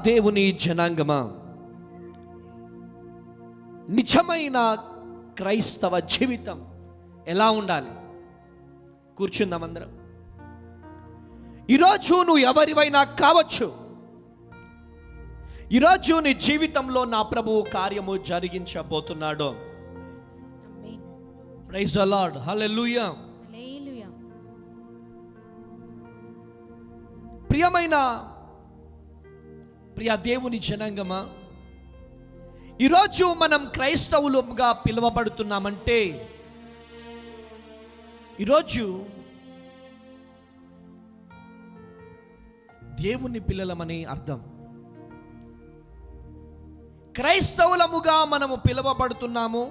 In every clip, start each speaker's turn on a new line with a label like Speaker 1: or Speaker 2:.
Speaker 1: దేవుని జనాంగమా, నిజమైన క్రైస్తవ జీవితం ఎలా ఉండాలి? కూర్చుందాం అందరం. ఈరోజు నువ్వు ఎవరివైనా కావచ్చు. ఈరోజు నీ జీవితంలో నా ప్రభువు కార్యము జరిగించబోతున్నాడు. ప్రైజ్ ది లార్డ్, హల్లెలూయా. ప్రియ దేవుని జనాంగమా, ఈరోజు మనం క్రైస్తవులుగా పిలువబడుతున్నామంటే ఈరోజు దేవుని పిల్లలమని అర్థం. క్రైస్తవులముగా మనము పిలువబడుతున్నాము.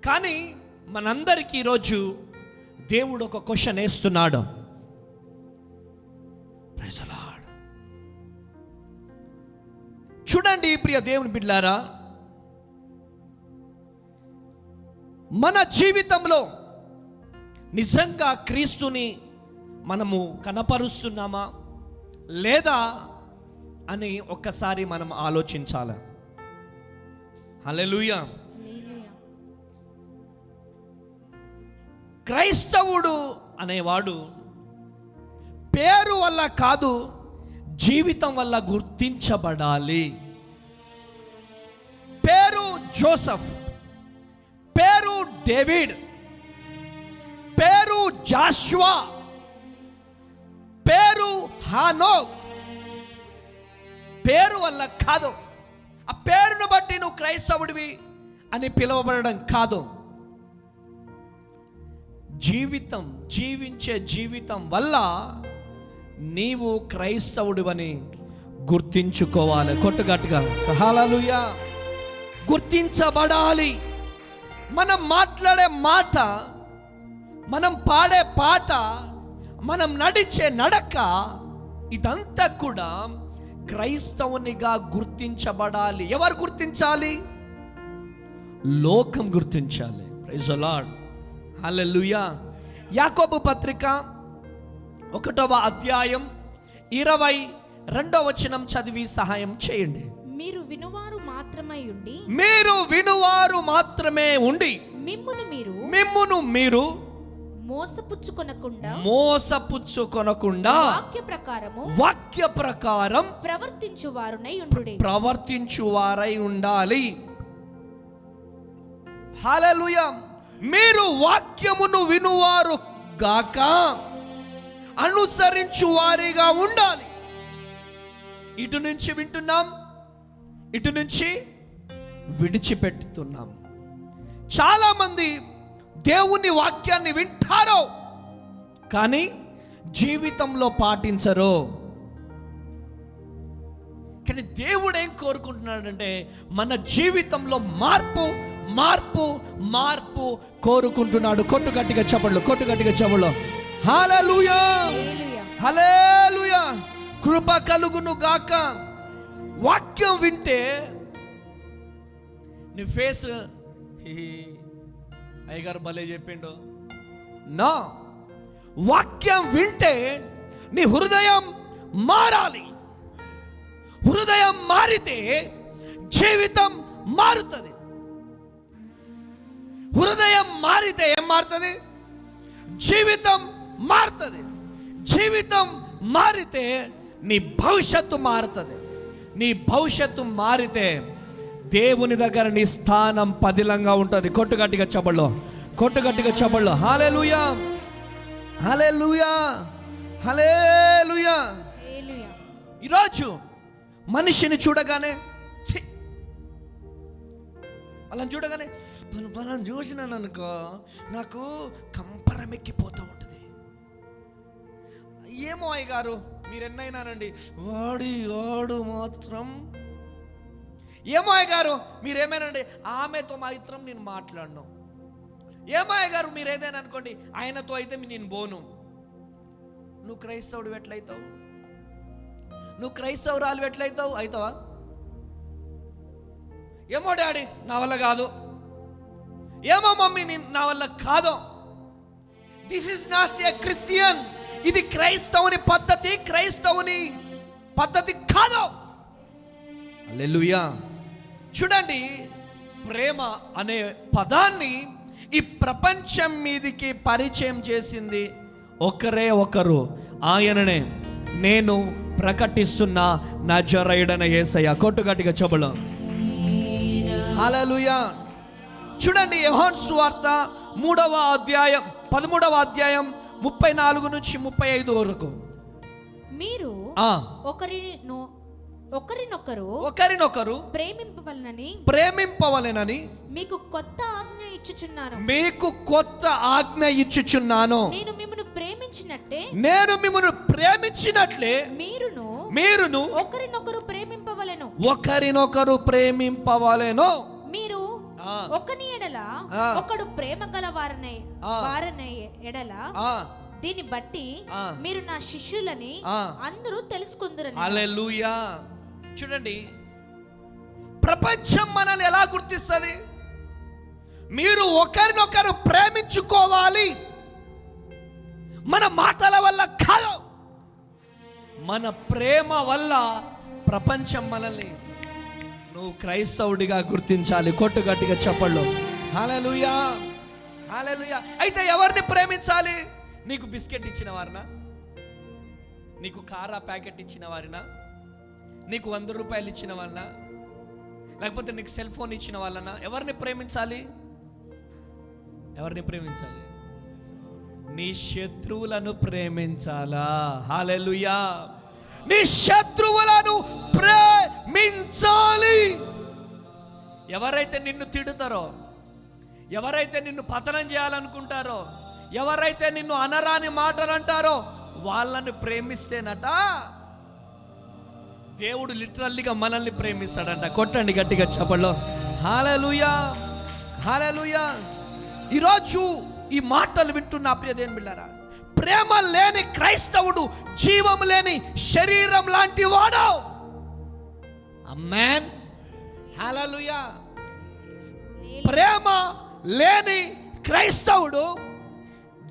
Speaker 1: కానీ మనందరికీ ఈరోజు దేవుడు ఒక క్వశ్చన్ వేస్తున్నాడు. Praise the lord. చూడండి ప్రియ దేవుని బిడ్డలారా, మన జీవితంలో నిజంగా క్రీస్తుని మనము కనపరుస్తున్నామా లేదా అని ఒక్కసారి మనం ఆలోచించాలి. హల్లెలూయా. క్రైస్తవుడు అనేవాడు పేరు వల్ల కాదు, జీవితం వల్ల గుర్తించబడాలి. పేరు జోసెఫ్, పేరు డేవిడ్, పేరు జాషువా, పేరు హానోక్, పేరు వల్ల కాదు. ఆ పేరును బట్టి నువ్వు క్రైస్తవుడివి అని పిలువబడడం కాదు. జీవించే జీవితం వల్ల నీవు క్రైస్తవుడివని గుర్తించుకోవాలి. కొట్టుగట్టుగా హల్లెలూయా. గుర్తించబడాలి. మనం మాట్లాడే మాట, మనం పాడే పాట, మనం నడిచే నడక, ఇదంతా కూడా క్రైస్తవునిగా గుర్తించబడాలి. ఎవరు గుర్తించాలి? లోకం గుర్తించాలి. ప్రైజ్ ది లార్డ్, హల్లెలూయా. యాకోబు పత్రిక 1వ అధ్యాయం 22వ వచనం చదివి సహాయం చేయండి.
Speaker 2: మీరు వినువారు మాత్రమే ఉండి మిమ్మును మీరు మోసపుచ్చుకొనకుండా వాక్య ప్రకారం ప్రవర్తించువారై ఉండాలి. హల్లెలూయా. మీరు వాక్యమును వినువారు గాక అనుసరించు వారిగా ఉండాలి. ఇటు నుంచి వింటున్నాం, ఇటు నుంచి విడిచిపెట్టుతున్నాం. చాలా మంది దేవుని వాక్యాన్ని వింటారో కానీ జీవితంలో పాటించరు. కానీ దేవుడు ఏం కోరుకుంటున్నాడంటే మన జీవితంలో మార్పు మార్పు మార్పు కోరుకుంటున్నాడు. కొట్టు గట్టిగా చెప్పళ్ళు. హల్లెలూయా, హల్లెలూయా. కృప కలుగును గాక. వాక్యం వింటే నీ ఫేస్ అయ్యగారు భలే చెప్పిండు. నా వాక్యం వింటే నీ హృదయం మారాలి. హృదయం మారితే జీవితం మారుతుంది. హృదయం మారితే ఏం మారుతుంది? జీవితం మారుతుంది. జీవితం మారితే నీ భవిష్యత్తు మారుతుంది. నీ భవిష్యత్తు మారితే దేవుని దగ్గర నీ స్థానం పదిలంగా ఉంటుంది. కొట్టుగట్టిగా చెప్పళ్ళు. హల్లెలూయా, హల్లెలూయా, హల్లెలూయా. ఈరోజు మనిషిని చూడగానే వాళ్ళని చూడగానే పలానా చూసినాను అనుకో నాకు కంపరం ఎక్కిపోతూ ఉంటుంది. ఏమో అయ్య గారు మీరు ఎన్నైనానండి, వాడు మాత్రం ఏమో అయ్య గారు మీరేమైనండి, ఆమెతో మాత్రం నేను మాట్లాడను. ఏమో అయ్య గారు మీరు ఏదైనా అనుకోండి, ఆయనతో అయితే నేను పోను. నువ్వు క్రైస్తవుడు ఎట్లయితావు? నువ్వు క్రైస్తవురాలు ఎట్లయితావు? అవుతావా? ఏమో డాడీ నా వల్ల కాదు, ఏమో మమ్మీ నా వల్ల కాదు. This is not a Christian. ఇది క్రైస్తవుని పద్ధతి కాదు.
Speaker 1: హల్లెలూయా. చూడండి, ప్రేమ అనే పదాన్ని ఈ ప్రపంచం మీదికి పరిచయం చేసింది ఒకరే ఒకరు, ఆయననే నేను ప్రకటిస్తున్న నజరేయుడైన యేసయ్య. కొట్టుగట్టిగా చెబులు హల్లెలూయా. చూడండి, యోహాను సువార్త 3వ అధ్యాయం 13వ అధ్యాయం 34 నుంచి 35 వరకు.
Speaker 3: మీరు ఒకరినొకరు
Speaker 1: ప్రేమింపవలెనని మీకు కొత్త ఆజ్ఞ ఇచ్చుచున్నాను.
Speaker 3: నేను మిమ్మును ప్రేమించినట్లే
Speaker 1: మీరును ఒకరినొకరు ప్రేమింపవలెను.
Speaker 3: మీరు ఒకని ఎడల ఒకడు ప్రేమ గల వారనే ఎడల దీన్ని బట్టి మీరు నా శిష్యులని అందరూ తెలుసుకుందురని.
Speaker 1: హల్లెలూయా. చూడండి, ప్రపంచం మనల్ని ఎలా గుర్తిస్తుంది? మీరు ఒకరినొకరు ప్రేమించుకోవాలి. మన మాటల వల్ల కాదు, మన ప్రేమ వల్ల ప్రపంచం మనల్ని నువ్వు క్రైస్తవుడిగా గుర్తించాలి. కొట్టుగట్టిగా చెప్పళ్ళు హల్లెలూయా, హల్లెలూయా. అయితే ఎవరిని ప్రేమించాలి? నీకు బిస్కెట్ ఇచ్చిన వారినా, నీకు కారా ప్యాకెట్ ఇచ్చిన వారినా, నీకు 100 రూపాయలు ఇచ్చిన వాళ్ళనా, లేకపోతే నీకు సెల్ ఫోన్ ఇచ్చిన వాళ్ళనా? ఎవరిని ప్రేమించాలి? ఎవరిని ప్రేమించాలి? నీ శత్రువులను ప్రేమించాలా? హల్లెలూయా. నీ శత్రువులను ప్రేమించాలి. ఎవరైతే నిన్ను తిడతారో, ఎవరైతే నిన్ను పతనం చేయాలనుకుంటారో, ఎవరైతే నిన్ను అనరాని మాటలు అంటారో వాళ్ళని ప్రేమిస్తేనట దేవుడు లిటరల్లీగా మనల్ని ప్రేమిస్తాడంట. కొట్టండి గట్టిగా చప్పట్లో హల్లెలూయా, హల్లెలూయా. ఈరోజు ఈ మాటలు వింటున్న ప్రియ దేవుని బిడ్డలారా, ప్రేమ లేని క్రైస్తవుడు జీవం లేని శరీరం లాంటి వాడు. ఆమేన్, హల్లెలూయా. ప్రేమ లేని క్రైస్తవుడు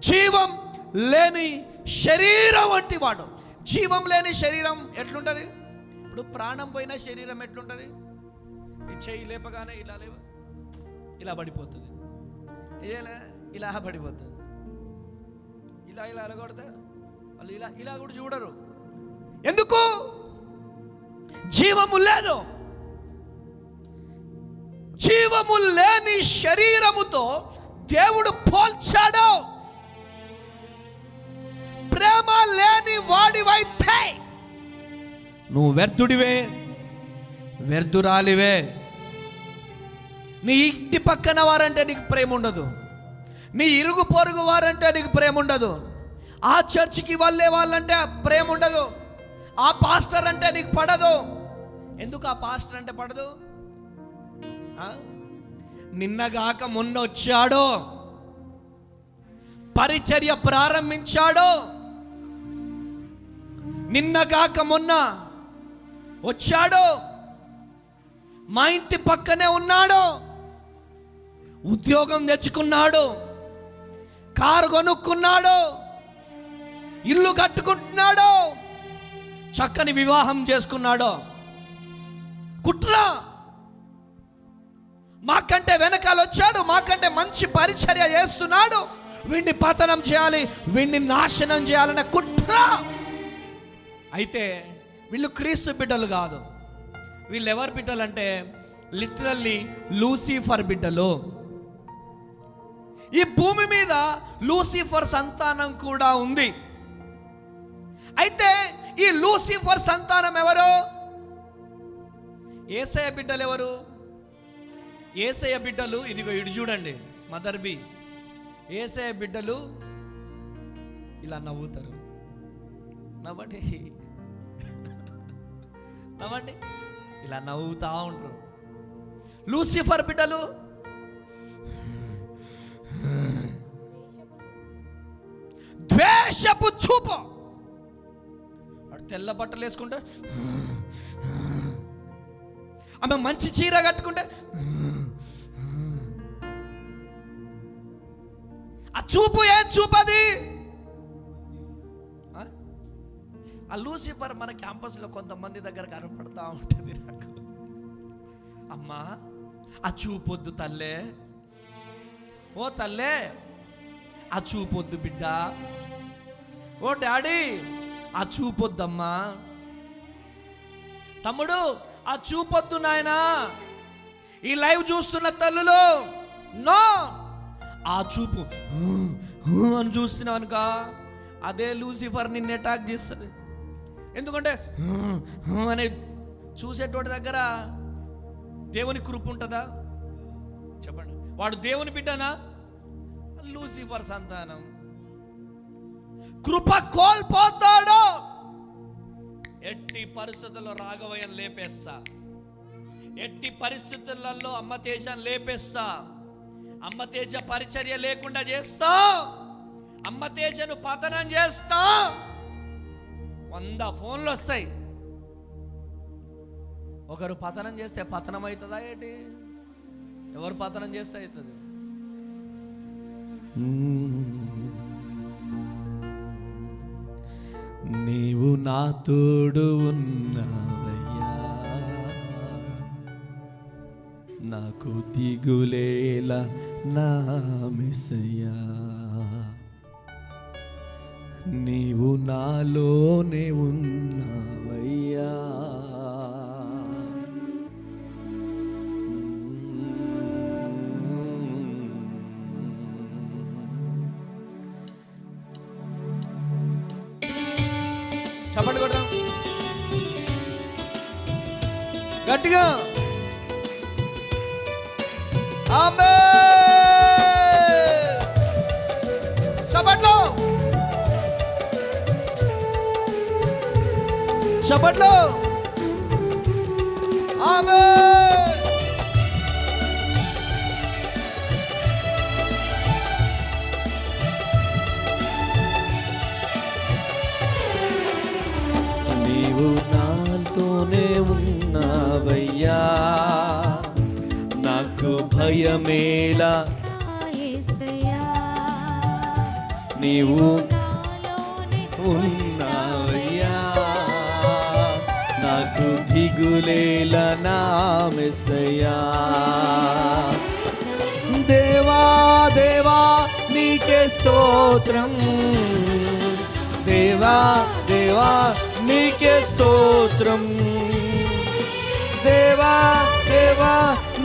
Speaker 1: జీవం లేని శరీరం వంటి వాడు. జీవం లేని శరీరం ఎట్లుంటది? ఇప్పుడు ప్రాణం పోయిన శరీరం ఎట్లుంటది? ఈ చెయ్యి లేపగానే ఇలా లేవు, ఇలా పడిపోతుంది, ఇలా పడిపోతుంది, ఇలా అలగొడితే వాళ్ళు ఇలా కూడా చూడరు. ఎందుకు? జీవము లేదు. జీవము లేని శరీరముతో దేవుడు పోల్చాడు. ప్రేమ లేని వాడివైతే నువ్వు వ్యర్థుడివే, వ్యర్థురాలివే. నీ ఇంటి పక్కన వారంటే నీకు ప్రేమ ఉండదు, నీ ఇరుగు పొరుగు వారంటే నీకు ప్రేమ ఉండదు, ఆ చర్చికి వెళ్ళే వాళ్ళంటే ప్రేమ ఉండదు, ఆ పాస్టర్ అంటే నీకు పడదు. ఎందుకు ఆ పాస్టర్ అంటే పడదు? నిన్నగాక మొన్న వచ్చాడో, పరిచర్య ప్రారంభించాడో, నిన్నగాక మొన్న వచ్చాడో, మా ఇంటి పక్కనే ఉన్నాడు, ఉద్యోగం తెచ్చుకున్నాడు, కారు కొనుక్కున్నాడు, ఇల్లు కట్టుకుంటున్నాడు, చక్కని వివాహం చేసుకున్నాడు. కుట్ర. మాకంటే వెనకాల వచ్చాడు, మాకంటే మంచి పరిచర్య చేస్తున్నాడు, వీడిని పతనం చేయాలి, వీడిని నాశనం చేయాలనే కుట్ర. అయితే వీళ్ళు క్రీస్తు బిడ్డలు కాదు. వీళ్ళు ఎవరు బిడ్డలు అంటే లిటరల్లీ లూసిఫర్ బిడ్డలు. ఈ భూమి మీద లూసిఫర్ సంతానం కూడా ఉంది. అయితే ఈ లూసిఫర్ సంతానం ఎవరు? యేసయ్య బిడ్డలు ఎవరు? యేసయ్య బిడ్డలు ఇదిగో ఇటు చూడండి, మదర్ బి. యేసయ్య బిడ్డలు ఇలా నవ్వుతారు. నవ్వండి, నవ్వండి, ఇలా నవ్వుతా ఉంటారు. లూసిఫర్ బిడ్డలు ద్వేషపు చూపు. వాడు తెల్ల బట్టలు వేసుకుంటే, ఆమె మంచి చీర కట్టుకుంటే ఆ చూపు ఏం చూపది? ఆ లూసిఫర్ మన క్యాంపస్లో కొంతమంది దగ్గర కనపడతా ఉంటుంది నాకు.
Speaker 2: అమ్మా ఆ చూపొద్దు తల్లే, ఓ తల్లే ఆ చూపొద్దు బిడ్డ, ఓ డాడీ ఆ చూపొద్దమ్మా, తమ్ముడు ఆ చూపొద్దు నాయనా. ఈ లైవ్ చూస్తున్న తల్లులు, నో, ఆ చూపు అని చూస్తున్నావు అనుక అదే లూసిఫర్ నిన్ను అటాక్ చేస్తుంది. ఎందుకంటే అనే చూసేటోడి దగ్గర దేవుని కృప ఉంటుందా చెప్పండి? వాడు దేవుని బిడ్డనా? లూసిఫర్ సంతానం. కృప కోల్పోతాడు. ఎట్టి పరిస్థితుల్లో రాఘవయ్యను లేపేస్తా, ఎట్టి పరిస్థితులలో అమ్మ తేజను లేపేస్తా, అమ్మ తేజ పరిచర్య లేకుండా చేస్తా, అమ్మ తేజను పతనం చేస్తా. 100 ఫోన్లు వస్తాయి. ఒకరు పతనం చేస్తే పతనం అవుతుందా ఏంటి? ఎవరు పతనం చేస్తే అవుతుంది? నీవు నా తోడు ఉన్నావయ్యా, నాకు దిగులేలా నా మెస్సయ్యా, నీవు నాలోనే ఉన్నావయ్యా. చప్పట్లు కొడదాం గట్టిగా. ఆమేన్. చప్పట్లు చప్పట్లు. ఆమేన్. నీవు నాతోనే ఉన్నావయ్యా, నాకు భయమేలా
Speaker 3: యేసయ్యా,
Speaker 2: నీవు
Speaker 3: నాలోనే
Speaker 2: ఉన్నావయ్యా, నాకు దిగులేలా నా మెస్సయ్యా. దేవా దేవా నీకే స్తోత్రం, దేవా దేవా నీకే స్తోత్రం, దేవా దేవా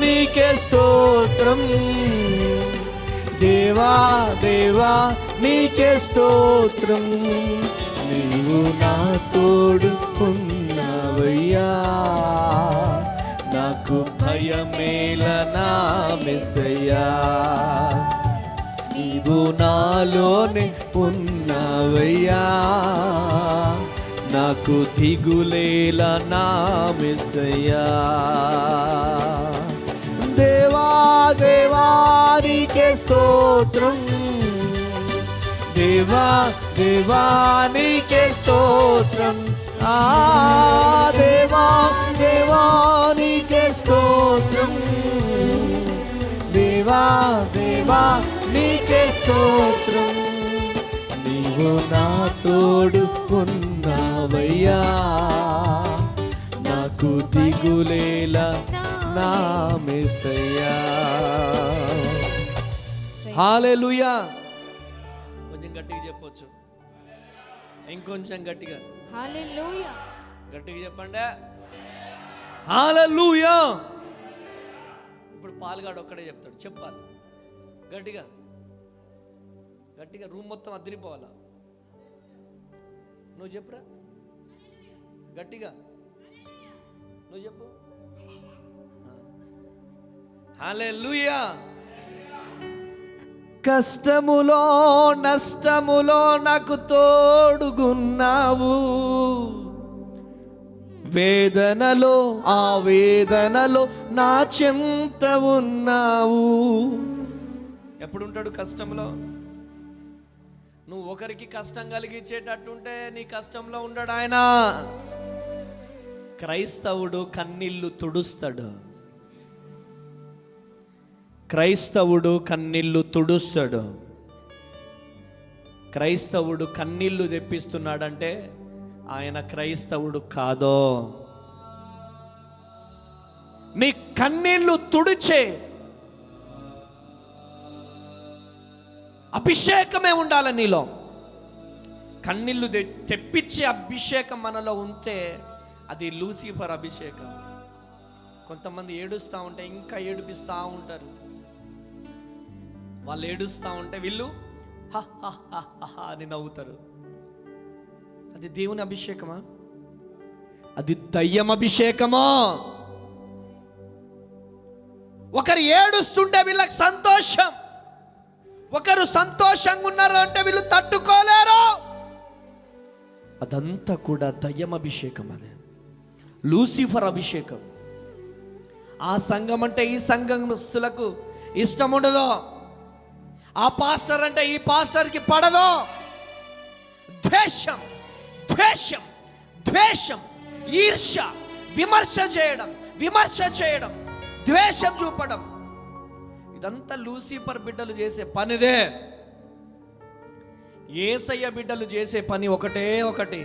Speaker 2: నీకే స్తోత్రం, దేవా దేవా నీకే స్తోత్రం. నీవు నా తోడు ఉన్నావయ్యా, నాకు భయమేలా నా మెస్సయ్యా, నీవు నాలోనే ఉన్నావయ్యా, నాకు దిగులేలా నా మెస్సయ్యా. దేవా దేవా నీకే స్తోత్రం, దేవా దేవా నీకే స్తోత్రం, ఆ దేవా దేవా నీకే స్తోత్రం, దేవా దేవా నీకే స్తోత్రం. నీవు నా తోడు ఉన్నావయ్యా, నాకు దిగులేలా నా మెస్సయ్యా. హల్లెలూయా. కొంచెం గట్టిగా చెప్పొచ్చు, ఇంకొంచెం గట్టిగా.
Speaker 3: హల్లెలూయా.
Speaker 2: గట్టిగా చెప్పండి హల్లెలూయా. ఇప్పుడు పాల్గాడు ఒక్కడే చెప్తాడు, చెప్పాలి గట్టిగా గట్టిగా, రూమ్ మొత్తం అదిరిపోవాలా. నువ్వు చెప్పురా గట్టిగా, నువ్వు చెప్పు హల్లెలూయా. కష్టములో నష్టములో నాకు తోడుగున్నావు, వేదనలో ఆ వేదనలో నా చెంత ఉన్నావు. ఎప్పుడుంటాడు కష్టంలో? నువ్వు ఒకరికి కష్టం కలిగించేటట్టుంటే నీ కష్టంలో ఉండడు ఆయన. క్రైస్తవుడు కన్నీళ్లు తుడుస్తాడు, క్రైస్తవుడు కన్నీళ్లు తుడుస్తాడు. క్రైస్తవుడు కన్నీళ్లు తెప్పిస్తున్నాడంటే ఆయన క్రైస్తవుడు కాదో. నీ
Speaker 1: కన్నీళ్లు తుడిచే అభిషేకమే ఉండాలి నీలో. కన్నీళ్లు తెప్పించే అభిషేకం మనలో ఉంటే అది లూసిఫర్ అభిషేకం. కొంతమంది ఏడుస్తూ ఉంటే ఇంకా ఏడిపిస్తూ ఉంటారు. వాళ్ళు ఏడుస్తూ ఉంటే వీళ్ళు హ హ హ హ అని నవ్వుతారు. అది దేవుని అభిషేకమా? అది దయ్యం అభిషేకమా? ఒకరు ఏడుస్తుంటే వీళ్ళకి సంతోషం, ఒకరు సంతోషంగా ఉన్నారు అంటే వీళ్ళు తట్టుకోలేరు. అదంతా కూడా దయ్యం అభిషేకం. అదే లూసిఫర్ అభిషేకం. ఆ సంఘం అంటే ఈ సంఘములకు ఇష్టం ఉండదు, ఆ పాస్టర్ అంటే ఈ పాస్టర్కి పడదు. ద్వేషం, ద్వేషం, ద్వేషం, ఈర్ష్య, విమర్శ చేయడం, ద్వేషం చూపడం, ఇదంతా లూసిఫర్ బిడ్డలు చేసే పనిదే. యేసయ్య బిడ్డలు చేసే పని ఒకటి,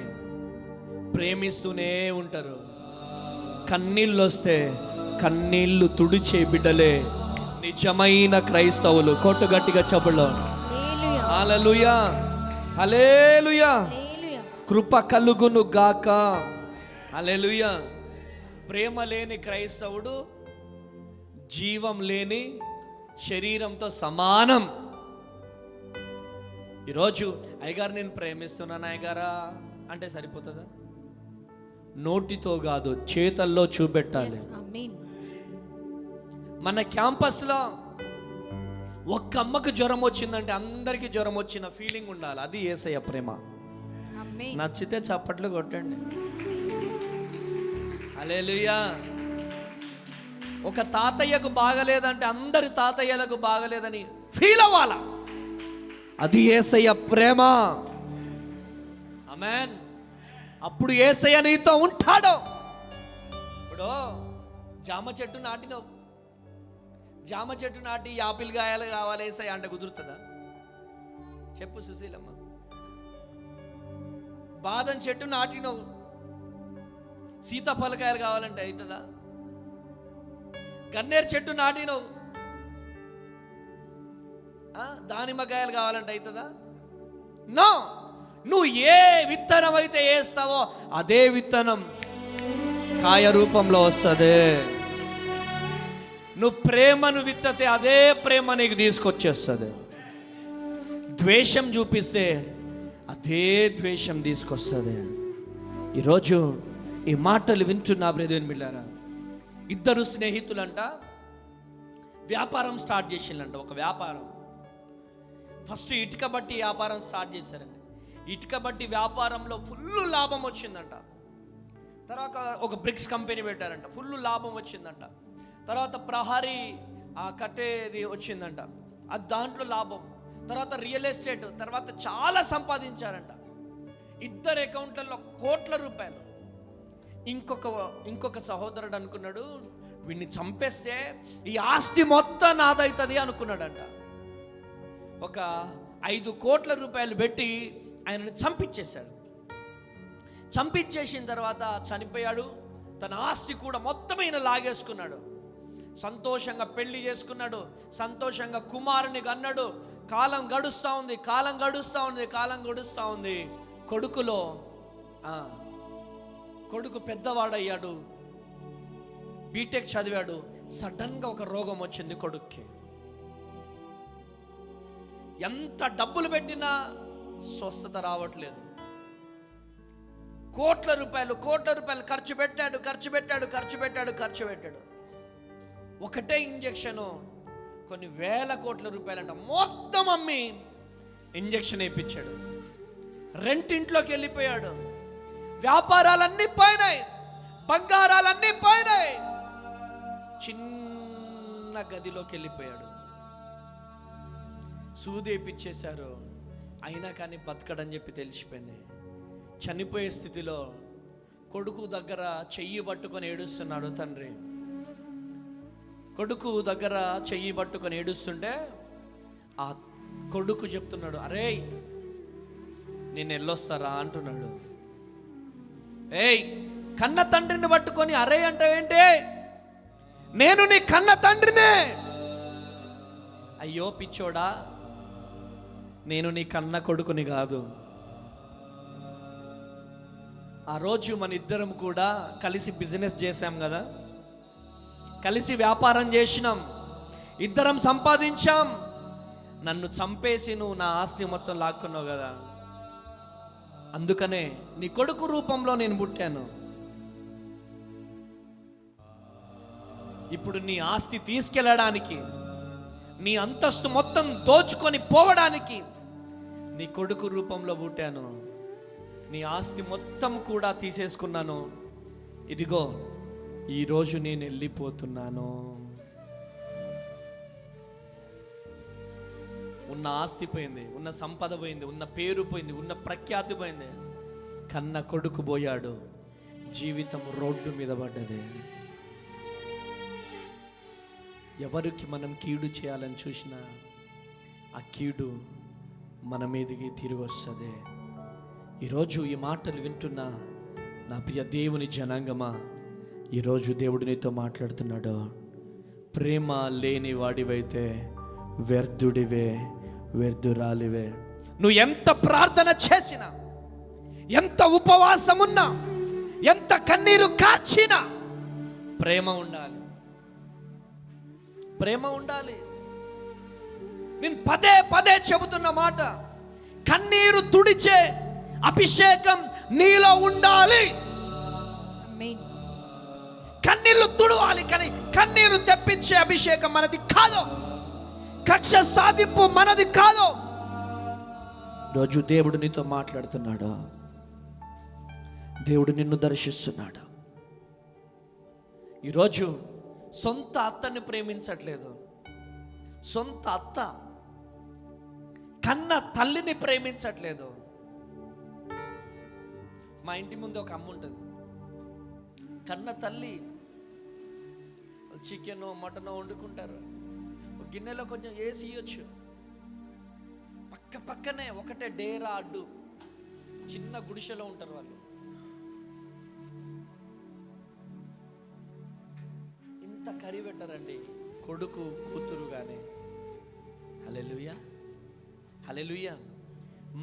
Speaker 1: ప్రేమిస్తూనే ఉంటారు. కన్నీళ్ళు వస్తే కన్నీళ్లు తుడిచే బిడ్డలే నిజమైన క్రైస్తవులు. కొట్టు గట్టిగా చెప్పులో హల్లెలూయా, హల్లెలూయా. కృప కలుగును గాక. హల్లెలూయా. ప్రేమ లేని క్రైస్తవుడు జీవం లేని శరీరంతో సమానం. ఈరోజు అయ్యగారు నేను ప్రేమిస్తున్నాను అయ్యగారా అంటే సరిపోతుందా? నోటితో కాదు, చేతల్లో చూపెట్టాలి. మన క్యాంపస్లో ఒక్క అమ్మకు జ్వరం వచ్చిందంటే అందరికీ జ్వరం వచ్చిన ఫీలింగ్ ఉండాలి. అది యేసయ్య ప్రేమ. నచ్చితే చప్పట్లు కొట్టండి. హల్లెలూయా. ఒక తాతయ్యకు బాగలేదంటే అందరి తాతయ్యలకు బాగలేదని ఫీల్ అవ్వాలా. అది యేసయ్య ప్రేమ. ఆమేన్. అప్పుడు యేసయ్య నీతో ఉంటాడు. ఇప్పుడు జామ చెట్టు నాటినావు, జామ చెట్టు నాటి యాపిల్ కాయలు కావాలి యేసయ్య అంటే కుదురుతుందా? చెప్పు సుశీలమ్మ. బాదం చెట్టు నాటినావు, సీతాఫలకాయలు కావాలంటే అవుతుందా? గన్నేరు చెట్టు నాటినావు, దానిమ్మకాయలు కావాలంటే అవుతుందా? నో. నువ్వు ఏ విత్తనం అయితే వేస్తావో అదే విత్తనం కాయ రూపంలో వస్తుంది. నువ్వు ప్రేమను విత్తితే అదే ప్రేమ నీకు తీసుకొచ్చేస్తుంది. ద్వేషం చూపిస్తే అదే ద్వేషం తీసుకొస్తుంది. ఈరోజు ఈ మాటలు వింటున్నా బ్రదర్ బిడ్డారా, ఇద్దరు స్నేహితులంట వ్యాపారం స్టార్ట్ చేసిందంట. ఒక వ్యాపారం ఫస్ట్ ఇటుక బట్టి వ్యాపారం స్టార్ట్ చేశారండి. ఇటుక బట్టి వ్యాపారంలో ఫుల్ లాభం వచ్చిందంట. తర్వాత ఒక బ్రిక్స్ కంపెనీ పెట్టారంట, ఫుల్ లాభం వచ్చిందంట. తర్వాత ప్రహారీ కట్టేది వచ్చిందంట, అది దాంట్లో లాభం. తర్వాత రియల్ ఎస్టేట్, తర్వాత చాలా సంపాదించారంట. ఇద్దరు అకౌంట్లలో కోట్ల రూపాయలు. ఇంకొక సహోదరుడు అనుకున్నాడు, వీడిని చంపేస్తే ఈ ఆస్తి మొత్తం నాదవుతుంది అనుకున్నాడంట. ఒక 5 కోట్ల రూపాయలు పెట్టి ఆయనను చంపించేశాడు. చంపించేసిన తర్వాత చనిపోయాడు. తన ఆస్తి కూడా మొత్తం ఈయన లాగేసుకున్నాడు. సంతోషంగా పెళ్లి చేసుకున్నాడు, సంతోషంగా కుమారుని కన్నాడు. కాలం గడుస్తూ ఉంది. కొడుకు పెద్దవాడయ్యాడు, బీటెక్ చదివాడు. సడన్గా ఒక రోగం వచ్చింది కొడుక్కి. ఎంత డబ్బులు పెట్టినా స్వస్థత రావట్లేదు. కోట్ల రూపాయలు ఖర్చు పెట్టాడు. ఒకటే ఇంజెక్షను కొన్ని వేల కోట్ల రూపాయలంట. మొత్తం అమ్మి ఇంజెక్షన్ వేయించాడు. రెంటింట్లోకి వెళ్ళిపోయాడు. వ్యాపారాలన్నీ పోయినాయి, బంగారాలన్నీ పోయినాయి. చిన్న గదిలోకి వెళ్ళిపోయాడు. సూదేపిచ్చేశారు, అయినా కానీ బతకడని చెప్పి తెలిసిపోయింది. చనిపోయే స్థితిలో కొడుకు దగ్గర చెయ్యి పట్టుకొని ఏడుస్తున్నాడు తండ్రి. కొడుకు దగ్గర చెయ్యి పట్టుకొని ఏడుస్తుంటే ఆ కొడుకు చెప్తున్నాడు, అరే నేను వెళ్ళొస్తారా అంటున్నాడు. ఏయ్, కన్న తండ్రిని పట్టుకొని అరే అంటావేంటి? నేను నీ కన్న తండ్రినే. అయ్యో పిచ్చోడా, నేను నీ కన్న కొడుకుని కాదు. ఆ రోజు మన ఇద్దరం కూడా కలిసి బిజినెస్ చేశాం కదా, కలిసి వ్యాపారం చేసినాం, ఇద్దరం సంపాదించాం. నన్ను చంపేసి నువ్వు నా ఆస్తి మొత్తం లాక్కున్నావు కదా, అందుకనే నీ కొడుకు రూపంలో నేను పుట్టాను. ఇప్పుడు నీ ఆస్తి తీసుకెళ్ళడానికి, నీ అంతస్తు మొత్తం దోచుకొని పోవడానికి నీ కొడుకు రూపంలో పుట్టాను. నీ ఆస్తి మొత్తం కూడా తీసేసుకున్నాను. ఇదిగో ఈరోజు నేను వెళ్ళిపోతున్నాను. ఉన్న ఆస్తి పోయింది, ఉన్న సంపద పోయింది, ఉన్న పేరు పోయింది, ఉన్న ప్రఖ్యాతి పోయింది. కన్న కొడుకు పోయాడు, జీవితం రోడ్డు మీద పడ్డది. ఎవరికి మనం కీడు చేయాలని చూసినా ఆ కీడు మన మీదికి తిరిగి వస్తుంది. ఈరోజు ఈ మాటలు వింటున్న నా ప్రియ దేవుని జనాంగమా, ఈరోజు దేవుడు నీతో మాట్లాడుతున్నాడు. ప్రేమ లేని వాడివైతే వ్యర్థుడివే, వ్యర్థురాలివే. నువ్వు ఎంత ప్రార్థన చేసినా, ఎంత ఉపవాసం ఉన్నా, ఎంత కన్నీరు కార్చినా ప్రేమ ఉండాలి, ప్రేమ ఉండాలి. నేను పదే పదే చెబుతున్న మాట, కన్నీరు తుడిచే అభిషేకం నీలో ఉండాలి. కన్నీళ్లు తుడవాలి, కానీ కన్నీరు తెప్పించే అభిషేకం మనది కాదు. కక్ష సాధింపు మనది కాదు. రోజు దేవుడు నీతో మాట్లాడుతున్నాడు, దేవుడు నిన్ను దర్శిస్తున్నాడు. ఈరోజు సొంత అత్తని ప్రేమించట్లేదు, సొంత అత్త కన్న తల్లిని ప్రేమించట్లేదు. మా ఇంటి ముందు ఒక అమ్మ ఉంటుంది, కన్న తల్లి చికెన్ మటన్ వండుకుంటారు, గిన్నెలో కొంచెం వేసి ఇవ్వచ్చు, పక్క పక్కనే ఒకటే డేరా అడ్డు, చిన్న గుడిసెలో ఉంటారు వాళ్ళు. ఇంత కర్రీ పెట్టారండి కొడుకు కూతురు కానీ. హల్లెలూయా, హల్లెలూయా.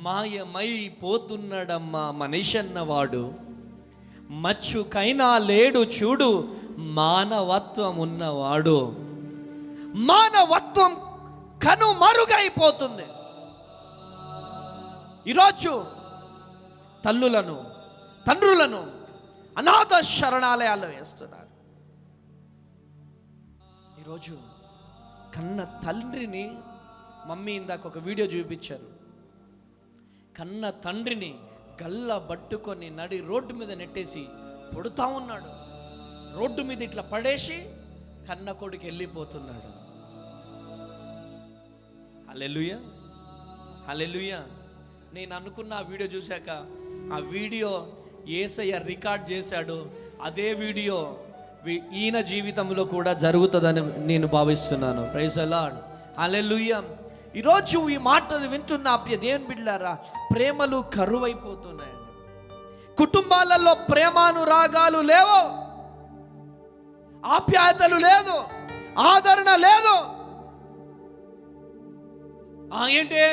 Speaker 1: మాయమై పోతున్నాడమ్మా మనిషి అన్నవాడు, మచ్చుకైనా లేడు చూడు మానవత్వం ఉన్నవాడు. మానవత్వం కనుమరుగైపోతుంది. ఈరోజు తల్లులను, తండ్రులను అనాథ శరణాలయాల్లో వేస్తున్నారు. ఈరోజు కన్న తండ్రిని, మమ్మీ ఇందాక ఒక వీడియో చూపించారు, కన్న తండ్రిని గల్ల పట్టుకొని నడి రోడ్డు మీద నెట్టేసి కొడుతా ఉన్నాడు. రోడ్డు మీద ఇట్లా పడేసి కన్న కొడుకు వెళ్ళిపోతున్నాడు. హల్లెలూయా, హల్లెలూయా. నేను అనుకున్న ఆ వీడియో చూశాక, ఆ వీడియో యేసయ్య రికార్డ్ చేశాడు, అదే వీడియో ఈయన జీవితంలో కూడా జరుగుతుందని నేను భావిస్తున్నాను. ప్రైజ్ ది లార్డ్, హల్లెలూయా. ఈరోజు ఈ మాటలు వింటున్న ప్రియ దేవుని బిడ్డలారా, ప్రేమలు కరువైపోతున్నాయి. కుటుంబాలలో ప్రేమానురాగాలు లేవు, ఆప్యాయతలు లేదు, ఆదరణ లేదు. ఏంటి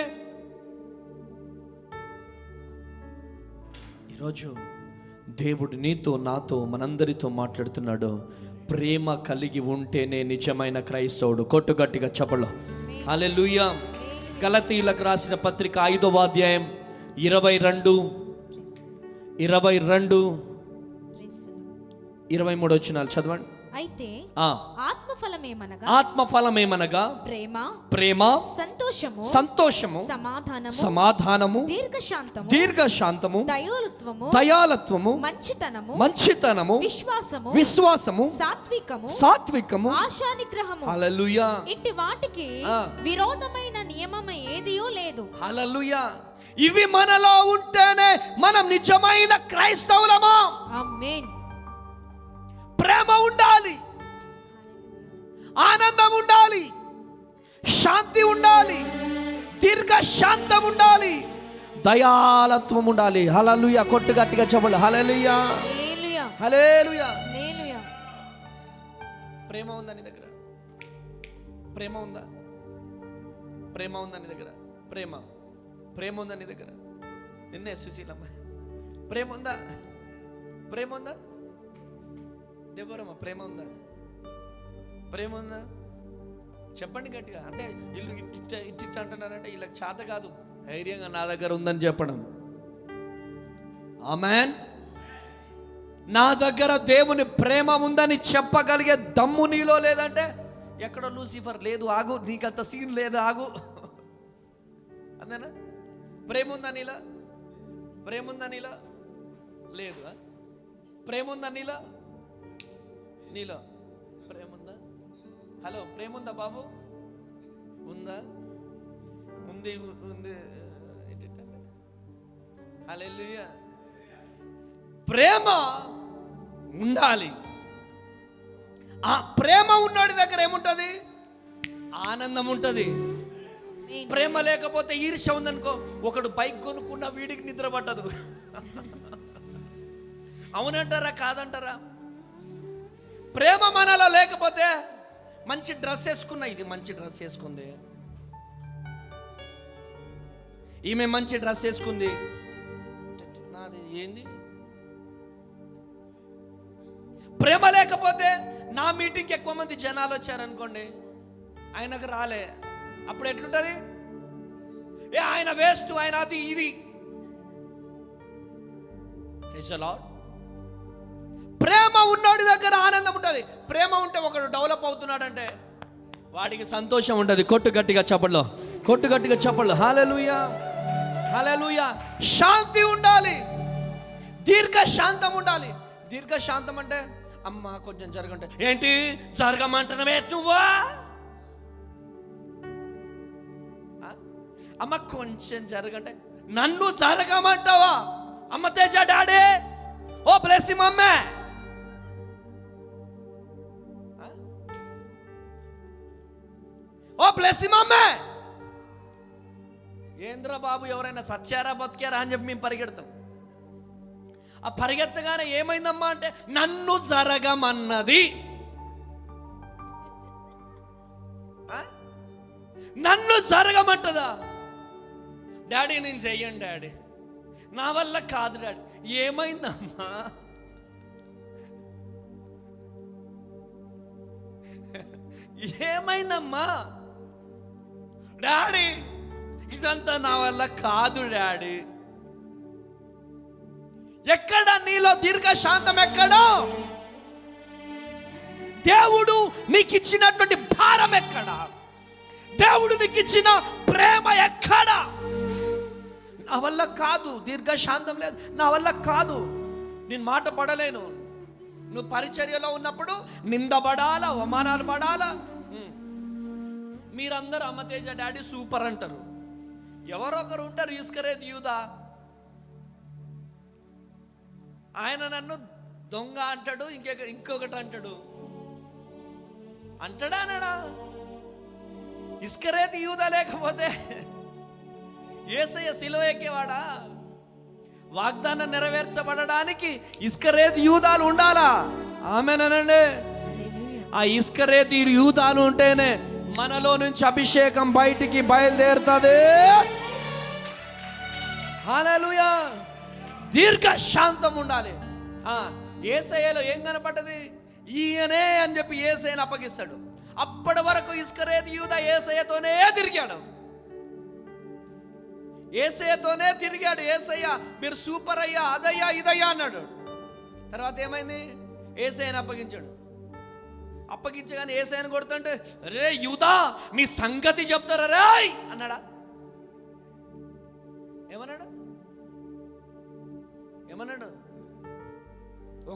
Speaker 1: ఈరోజు దేవుడు నీతో, నాతో, మనందరితో మాట్లాడుతున్నాడు. ప్రేమ కలిగి ఉంటేనే నిజమైన క్రైస్తవుడు. కొట్టుగట్టిగా చెప్పలో హల్లెలూయా. గలతీయులకు రాసిన పత్రిక 5వ అధ్యాయం 22, 23 వచనాలు చదవండి.
Speaker 3: అయితే ఆత్మఫలమేమనగా,
Speaker 1: ఆత్మఫలమేమనగా
Speaker 3: ప్రేమ,
Speaker 1: ప్రేమ,
Speaker 3: సంతోషము,
Speaker 1: సంతోషము,
Speaker 3: సమాధానము,
Speaker 1: సమాధానము,
Speaker 3: దీర్ఘశాంతము,
Speaker 1: దీర్ఘశాంతము,
Speaker 3: దయాళుత్వము,
Speaker 1: దయాళత్వము,
Speaker 3: మంచితనము,
Speaker 1: మంచితనము,
Speaker 3: విశ్వాసము,
Speaker 1: విశ్వాసము,
Speaker 3: సాత్వికము,
Speaker 1: సాత్వికము,
Speaker 3: ఆశానిగ్రహము.
Speaker 1: హల్లెలూయా.
Speaker 3: ఇట్టి వాటికి విరోధమైన నియమం ఏదియో లేదు.
Speaker 1: హల్లెలూయా. ఇవి మనలో ఉంటేనే మనం నిజమైన క్రైస్తవులమా.
Speaker 3: ఆమేన్.
Speaker 1: ప్రేమ ఉండాలి, ఆనందం ఉండాలి, శాంతి ఉండాలి, దీర్ఘశాంతం ఉండాలి, దయాళత్వం ఉండాలి. హల్లెలూయా. కొట్టు గట్టిగా చెప్పండి. హల్లెలూయా,
Speaker 3: హల్లెలూయా,
Speaker 1: హల్లెలూయా.
Speaker 3: హల్లెలూయా.
Speaker 2: ప్రేమ ఉందా నీ దగ్గర? ప్రేమ ఉందా? ప్రేమ ఉందా నీ దగ్గర? ప్రేమ ఉందా నీ దగ్గర? నిన్నే సుశీలమ్మ, ప్రేమ ఉందా? ప్రేమ ఉందా? దేవరమ్మ, ప్రేమ ఉందా? ప్రేమ ఉందా? చెప్పండి గట్టిగా. అంటే వీళ్ళు ఇట్ట అంటున్నారంటే వీళ్ళకి చేత కాదు, ధైర్యంగా నా దగ్గర ఉందని చెప్పడం. ఆమేన్. నా దగ్గర దేవుని ప్రేమ ఉందని చెప్పగలిగే దమ్ము నీలో లేదంటే ఎక్కడో లూసిఫర్ లేదు, ఆగు, నీకంత సీన్ లేదు, ఆగు. అంతేనా? ప్రేమ ఉందా నీలా? ప్రేమ ఉందా నీలా? లేదు. ప్రేమ ఉందా నీలా? నీలో ప్రేమ ఉందా? హలో, ప్రేమ ఉందా బాబు? ఉందా? ఉంది. హల్లెలూయా. ప్రేమ ఉండాలి. ఆ ప్రేమ ఉన్నోడి దగ్గర ఏముంటది? ఆనందం ఉంటది. ప్రేమ లేకపోతే ఈర్ష్య ఉందనుకో, ఒకడు బైక్ కొనుక్కున్న వీడికి నిద్ర పట్టదు. అవునంటారా కాదంటారా? ప్రేమ మనలో లేకపోతే మంచి డ్రెస్ వేసుకున్నా, ఇది మంచి డ్రెస్ వేసుకుంది, ఈమె మంచి డ్రెస్ వేసుకుంది, నాది ఏంది? ప్రేమ లేకపోతే నా మీటింగ్కి ఎక్కువ మంది జనాలు వచ్చారనుకోండి, ఆయనకు రాలే, అప్పుడు ఎట్లుంటది? ఆయన వేస్ట్, ఆయన అది ఇది. ప్రేమ ఉన్నోడి దగ్గర ఆనందం ఉంటుంది. ప్రేమ ఉంటే ఒకడు డెవలప్ అవుతున్నాడంటే వాడికి సంతోషం ఉంటుంది. కొట్టు గట్టిగా చప్పట్లో, కొట్టు గట్టిగా చప్పట్లో. హల్లెలూయా, హల్లెలూయా. శాంతి ఉండాలి, దీర్ఘశాంతం ఉండాలి. దీర్ఘశాంతం అంటే అమ్మ కొంచెం జరగంటే ఏంటి జరగమంటున్నావే నువ్వా? అమ్మ కొంచెం జరగంటే నన్ను జరగమంటావా? అమ్మ తేజ డాడీ, ఓ బ్లెస్ హిమ్ అమ్మే. ఓ బ్లెస్ హిమ్ అమ్మే. ఏంద్రా బాబు, ఎవరైనా సచ్చారా బతికారా అని చెప్పి మేము పరిగెడతాం. ఆ పరిగెత్తగానే ఏమైందమ్మా అంటే నన్ను జరగమన్నది. నన్ను జరగమంటదా? డాడీ నేను చెయ్యను డాడీ, నా వల్ల కాదు డాడీ. ఏమైందమ్మా? ఏమైందమ్మా? డాడీ ఇదంతా నా వల్ల కాదు డాడీ. ఎక్కడ నీలో దీర్ఘశాంతం? ఎక్కడో దేవుడు నీకు ఇచ్చినటువంటి భారం ఎక్కడ? దేవుడు నీకు ఇచ్చిన ప్రేమ ఎక్కడ? నా వల్ల కాదు, దీర్ఘశాంతం లేదు, నా వల్ల కాదు, నేను మాట పడలేను. నువ్వు పరిచర్యలో ఉన్నప్పుడు నిందపడాలా, అవమానాలు పడాలా. మీరందరూ అమ్మతేజ డాడీ సూపర్ అంటారు, ఎవరో ఒకరు ఉంటారు ఇస్కరేతు యూదా, ఆయన నన్ను దొంగ అంటాడు, ఇంకొకటి అంటాడు. అంటాడా అనడా? ఇస్కరేతు యూదా లేకపోతే యేసయ్య సిలువ ఎక్కేవాడా? వాగ్దానం నెరవేర్చబడడానికి ఇస్కరేతు యూదాలు ఉండాలా? ఆమేనండి. ఆ ఇస్కరేతు యూదాలు ఉంటేనే మనలో నుంచి అభిషేకం బయటికి బయలుదేరుతుంది. హల్లెలూయా. దీర్ఘశాంతం ఉండాలి. యేసయ్యలో ఏం కనపడ్డది? ఈయనే అని చెప్పి యేసయ్యను అప్పగిస్తాడు. అప్పటి వరకు ఇస్కరేతు యూదా యేసయ్యతోనే తిరిగాడు, యేసయ్యతోనే తిరిగాడు. యేసయ్య మీరు సూపర్ అయ్యా, అదయ్యా, ఇదయ్యా అన్నాడు. తర్వాత ఏమైంది? యేసయ్యను అప్పగించాడు. అప్పగించగానే యేసయ్యను కొడుతుంటే రే యూదా నీ సంగతి చెప్తారా రేయ్ అన్నాడా? ఏమన్నాడు? ఏమన్నాడు?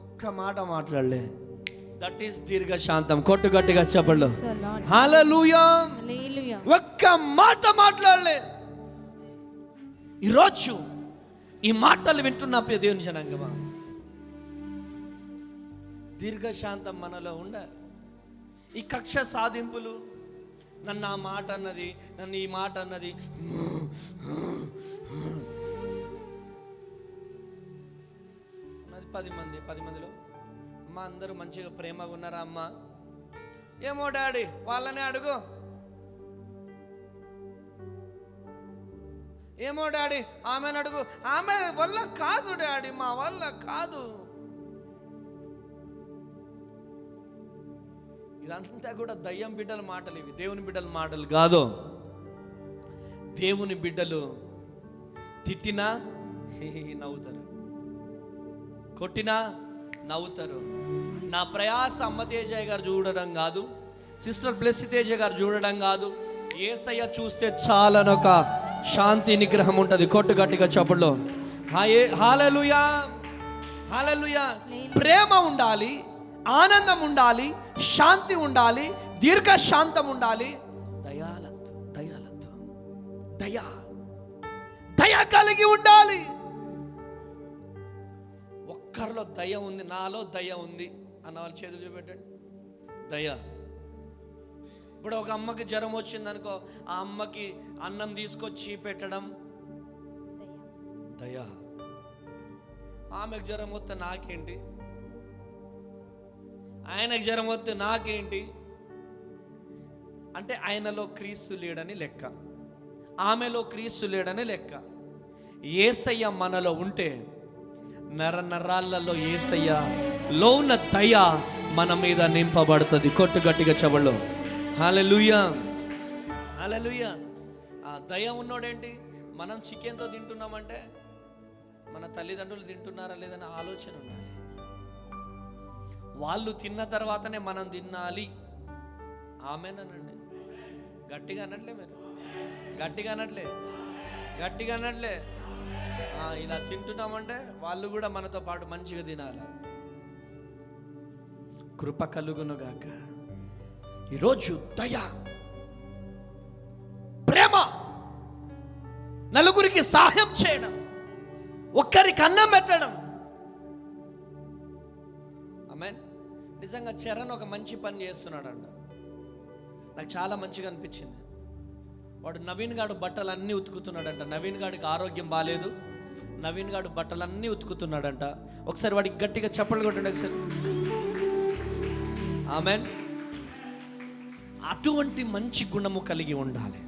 Speaker 2: ఒక్క మాట మాట్లాడలే. దట్ ఈస్ దీర్ఘశాంతం. కొట్టు గట్టిగా చెప్పండి హల్లెలూయా. ఒక్క మాట మాట్లాడలే. ఈరోజు ఈ మాటలు వింటున్న ప్రియ దేవుని జనాంగమా, దీర్ఘశాంతం మనలో ఉండాలి. ఈ కక్ష సాధింపులు, నన్ను ఆ మాట అన్నది, నన్ను ఈ మాట అన్నది, నాది 10 మందిలో అమ్మ అందరూ మంచిగా ప్రేమగా ఉన్నారా అమ్మ? ఏమో డాడీ వాళ్ళనే అడుగు, ఏమో డాడీ ఆమెను అడుగు, ఆమె వల్ల కాదు డాడీ, మా వల్ల కాదు. ఇదంతా కూడా దయ్యం బిడ్డల మాటలు, ఇవి దేవుని బిడ్డల మాటలు కాదు. దేవుని బిడ్డలు తిట్టినా నవ్వుతారు, కొట్టినా నవ్వుతారు. నా ప్రయాస అమ్మ తేజయ్య గారు చూడడం కాదు, సిస్టర్ బ్లెస్సి తేజ గారు చూడడం కాదు, యేసయ్య చూస్తే చాలనొక శాంతి నిగ్రహం ఉంటుంది. కొట్టు గట్టిగా చప్పుడులో హల్లెలూయా, హల్లెలూయా. ప్రేమ ఉండాలి, ఆనందం ఉండాలి, శాంతి ఉండాలి, దీర్ఘశాంతం ఉండాలి, దయ కలిగి ఉండాలి. ఒక్కరిలో దయ ఉంది, నాలో దయ ఉంది అన్న వాళ్ళు చేతులు చూపెట్టండి. దయ. ఇప్పుడు ఒక అమ్మకి జ్వరం వచ్చిందనుకో, ఆ అమ్మకి అన్నం తీసుకొచ్చి పెట్టడం దయ. ఆమెకు జ్వరం వస్తే నాకేంటి, ఆయనకు జ్వరం వస్తే నాకేంటి అంటే ఆయనలో క్రీస్తు లేడని లెక్క, ఆమెలో క్రీస్తు లేడని లెక్క. యేసయ్య మనలో ఉంటే నరాలలో యేసయ్యలో ఉన్న దయ మన మీద నింపబడుతుంది. కొట్టు గట్టిగా చెవుల్లో హల్లెలూయా, హల్లెలూయా. ఆ దయ ఉన్నోడేంటి, మనం చికెన్తో తింటున్నామంటే మన తల్లిదండ్రులు తింటున్నారా లేదని ఆలోచన ఉండాలి. వాళ్ళు తిన్న తర్వాతనే మనం తినాలి. ఆమెనండి. గట్టిగా అనట్లే, మీరు గట్టిగా అనట్లే, గట్టిగా అనట్లే. ఇలా తింటున్నామంటే వాళ్ళు కూడా మనతో పాటు మంచిగా తినాలి. కృప కలుగునుగాక. ఈరోజు దయ, ప్రేమ, నలుగురికి సహాయం చేయడం, ఒక్కరికి అన్నం పెట్టడం. ఆమేన్. నిజంగా చరణ్ ఒక మంచి పని చేస్తున్నాడంట, నాకు చాలా మంచిగా అనిపించింది. వాడు నవీన్ గాడు బట్టలన్నీ ఉతుకుతున్నాడంట. నవీన్ గాడికి ఆరోగ్యం బాగాలేదు, నవీన్ గాడు బట్టలన్నీ ఉతుకుతున్నాడంట. ఒకసారి వాడికి గట్టిగా చప్పట్లు కొట్టండి ఒకసారి. ఆమేన్. అటువంటి మంచి గుణము కలిగి ఉండాలి.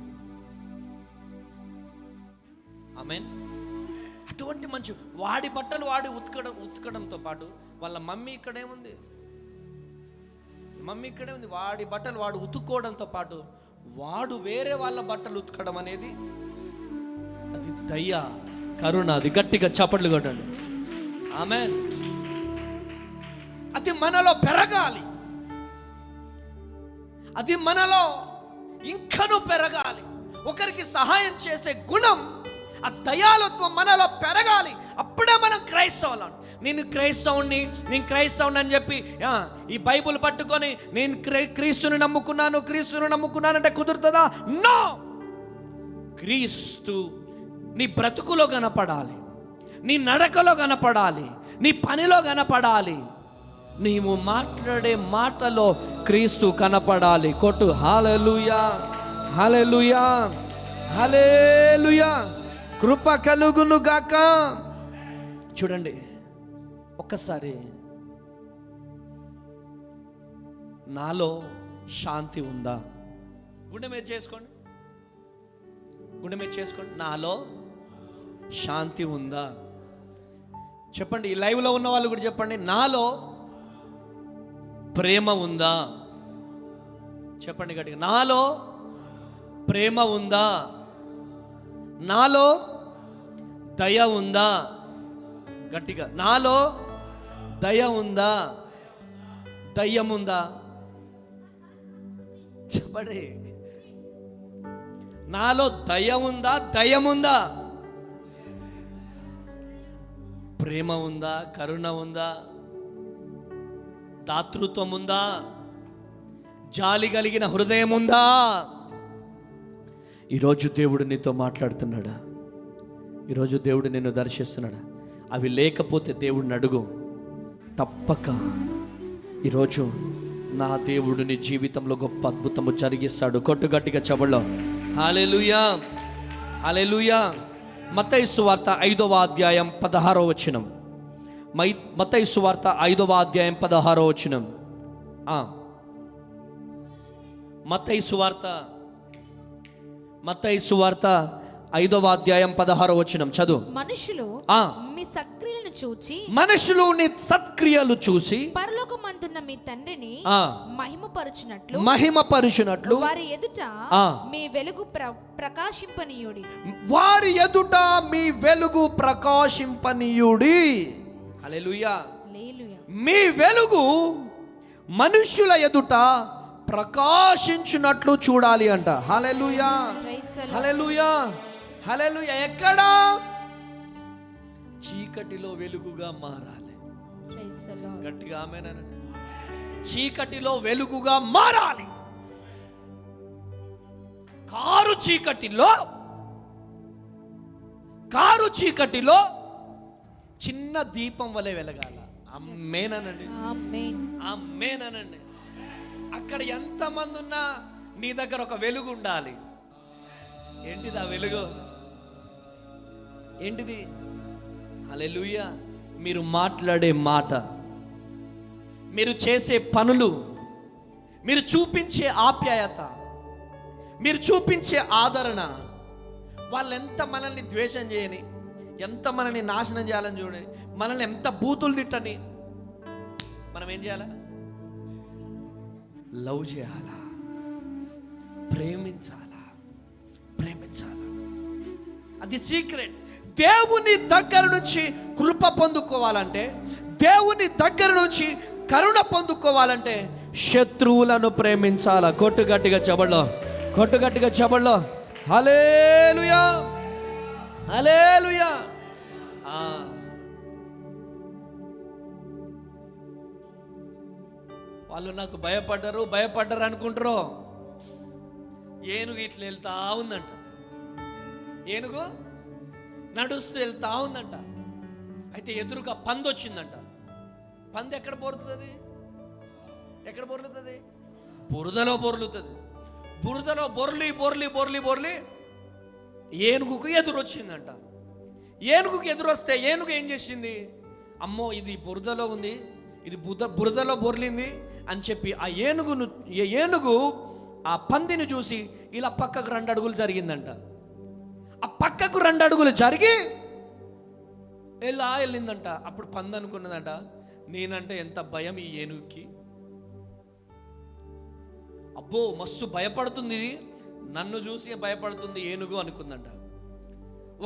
Speaker 2: ఆమేన్. అటువంటి మంచి, వాడి బట్టలు వాడి ఉతకడంతో పాటు వాళ్ళ మమ్మీ ఇక్కడే ఉంది, మమ్మీ ఇక్కడే ఉంది. వాడి బట్టలు వాడు ఉతుక్కోవడంతో పాటు వాడు వేరే వాళ్ళ బట్టలు ఉతకడం అనేది అది దయ, కరుణ. అది గట్టిగా చప్పట్లు కొట్టండి. ఆమేన్. అది మనలో పెరగాలి, అది మనలో ఇంకనూ పెరగాలి. ఒకరికి సహాయం చేసే గుణం, ఆ దయాలత్వం మనలో పెరగాలి. అప్పుడే మనం క్రైస్తవులం. నేను క్రైస్తవుని అని చెప్పి ఈ బైబుల్ పట్టుకొని నేను క్రీస్తుని నమ్ముకున్నాను అంటే కుదురుతుందా? నో. క్రీస్తు నీ బ్రతుకులో కనపడాలి, నీ నడకలో కనపడాలి, నీ పనిలో కనపడాలి, నీవు మాట్లాడే మాటలో క్రీస్తు కనపడాలి. కొట్టు హల్లెలూయా, హల్లెలూయా, హల్లెలూయా. కృప కలుగును గాక. చూడండి ఒక్కసారి, నాలో శాంతి ఉందా? గుండె మీద చేసుకోండి, గుండె మీద చేసుకోండి. నాలో శాంతి ఉందా? చెప్పండి. ఈ లైవ్లో ఉన్న వాళ్ళు కూడా చెప్పండి. నాలో ప్రేమ ఉందా? చెప్పండి గట్టిగా. నాలో ప్రేమ ఉందా? నాలో దయ ఉందా? గట్టిగా. నాలో దయ ఉందా? దయ్యం ఉందా? చెప్పండి. నాలో దయ ఉందా? దయ్యం ఉందా? ప్రేమ ఉందా? కరుణ ఉందా? దాతృత్వం ఉందా? జాలి కలిగిన హృదయం ఉందా? ఈరోజు దేవుడు నీతో మాట్లాడుతున్నాడా? ఈరోజు దేవుడు నిన్ను దర్శిస్తున్నాడా? అవి లేకపోతే దేవుడిని అడుగు, తప్పక ఈరోజు నా దేవుడు నీ జీవితంలో గొప్ప అద్భుతము జరిగిస్తాడు. కొట్టు గట్టిగా చెవుల్లో హల్లెలూయా, హల్లెలూయా. మత్తయి సువార్త 5వ అధ్యాయం 16వ వచనం. మత్తయి సువార్త 5వ అధ్యాయం 16వ వచనం.
Speaker 1: మత్తయి సువార్త 5వ అధ్యాయం 16వ వచనం చదువు.
Speaker 3: మనుషులు
Speaker 1: ఆ.
Speaker 3: మీ సత్క్రియలను చూచి
Speaker 1: మనుషులు నీ సత్క్రియలు చూసి
Speaker 3: పరలోకమందున్న మీ తండ్రిని
Speaker 1: ఆ.
Speaker 3: మహిమపరచునట్లు వారి ఎదుట
Speaker 1: ఆ.
Speaker 3: మీ వెలుగు ప్రకాశింపనీయుడి.
Speaker 1: వారి ఎదుట మీ వెలుగు ప్రకాశింపనీయుడి. హల్లెలూయా.
Speaker 3: హల్లెలూయా.
Speaker 1: మీ వెలుగు మనుషుల ఎదుట ప్రకాశించున్నట్లు చూడాలి అంట. Hallelujah.
Speaker 3: Praise the lord.
Speaker 1: Hallelujah. Hallelujah. ఎక్కడ? చీకటిలో వెలుగుగా మారాలి.
Speaker 3: Praise the lord.
Speaker 1: గట్టిగా ఆమేనండి. చీకటిలో వెలుగుగా మారాలి. కారు చీకటిలో చిన్న దీపం వలె వెలగాల. ఆమేనండి.
Speaker 3: ఆమేన్.
Speaker 1: ఆమేనండి. అక్కడ ఎంతమంది ఉన్నా నీ దగ్గర ఒక వెలుగు ఉండాలి. ఏంటిది ఆ వెలుగు? ఏంటిది? హల్లెలూయా. మీరు మాట్లాడే మాట, మీరు చేసే పనులు, మీరు చూపించే ఆప్యాయత, మీరు చూపించే ఆదరణ, వాళ్ళు ఎంత మనల్ని ద్వేషం చేయని, ఎంత మనల్ని నాశనం చేయాలని చూడని, మనల్ని ఎంత బూతులు తిట్టని, మనం ఏం చేయాలా? లవ్ చేయాలా, ప్రేమించాలా. అది సీక్రెట్. దేవుని దగ్గర నుంచి కృప పొందుకోవాలంటే, దేవుని దగ్గర నుంచి కరుణ పొందుకోవాలంటే శత్రువులను ప్రేమించాలా. కొట్టు గట్టిగా చెబడలో హల్లెలూయా. హల్లెలూయా. వాళ్ళు నాకు భయపడ్డారు అనుకుంటారు. ఏనుగు ఇట్లా వెళ్తా ఉందంట. ఏనుగు నడుస్తూ వెళ్తా ఉందంట. అయితే ఎదురుగా పంది వచ్చిందంట. పంది ఎక్కడ బొరులుతుంది? బురదలో బొర్లుతుంది. బురదలో బొర్లి ఏనుగుకు ఎదురొచ్చిందంట. ఏనుగుకి ఎదురొస్తే ఏనుగు ఏం చేసింది? అమ్మో, ఇది బురదలో ఉంది, ఇది బురదలో బొర్లింది అని చెప్పి ఆ ఏనుగు ఆ పందిని చూసి ఇలా పక్కకు 2 అడుగులు జరిగిందంట. ఆ పక్కకు 2 అడుగులు జరిగి వెళ్ళిందంట. అప్పుడు పంది అనుకున్నదంట, నేనంటే ఎంత భయం ఈ ఏనుగుకి, అబ్బో మస్తు భయపడుతుంది, నన్ను చూసి భయపడుతుంది ఏనుగు అనుకుందంట.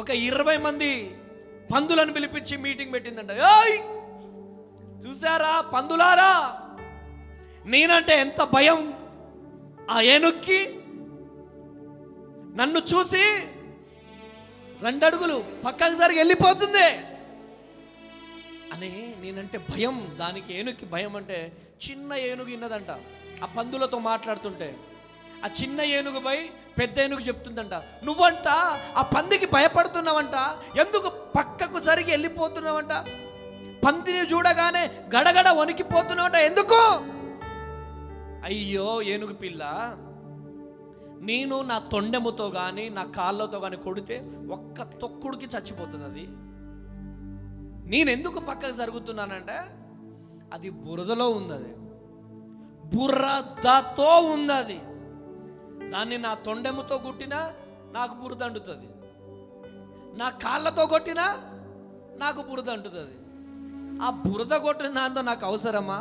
Speaker 1: ఒక 20 మంది పందులను పిలిపించి మీటింగ్ పెట్టిందంట. ఏయ్ చూసారా పందులారా, నేనంటే ఎంత భయం ఆ ఏనుక్కి, నన్ను చూసి 2 అడుగులు పక్కకు జరిగి వెళ్ళిపోతుంది అని. నేనంటే భయం దానికి, ఏనుగుకి భయం. అంటే చిన్న ఏనుగు విన్నదంట ఆ పందులతో మాట్లాడుతుంటే. ఆ చిన్న ఏనుగు పోయి పెద్ద ఏనుగు చెప్తుందంట, నువ్వంట ఆ పందికి భయపడుతున్నావంట, ఎందుకు పక్కకు జరిగి వెళ్ళిపోతున్నావంట, పందిని చూడగానే గడగడ వణికిపోతున్నావంట, ఎందుకు? అయ్యో ఏనుగు పిల్ల, నేను నా తొండెముతో కానీ నా కాళ్ళతో కానీ కొడితే ఒక్క తొక్కుడికి చచ్చిపోతుంది అది. నేనెందుకు పక్కకు జరుగుతున్నానంటే అది బురదలో ఉంది, అది బురదతో ఉంది. అది దాన్ని నా తొండెముతో కొట్టినా నాకు బురద అంటుతుంది, నా కాళ్ళతో కొట్టినా నాకు బురద అంటుతుంది. ఆ బురద కొట్టిన దాంతో నాకు అవసరమా?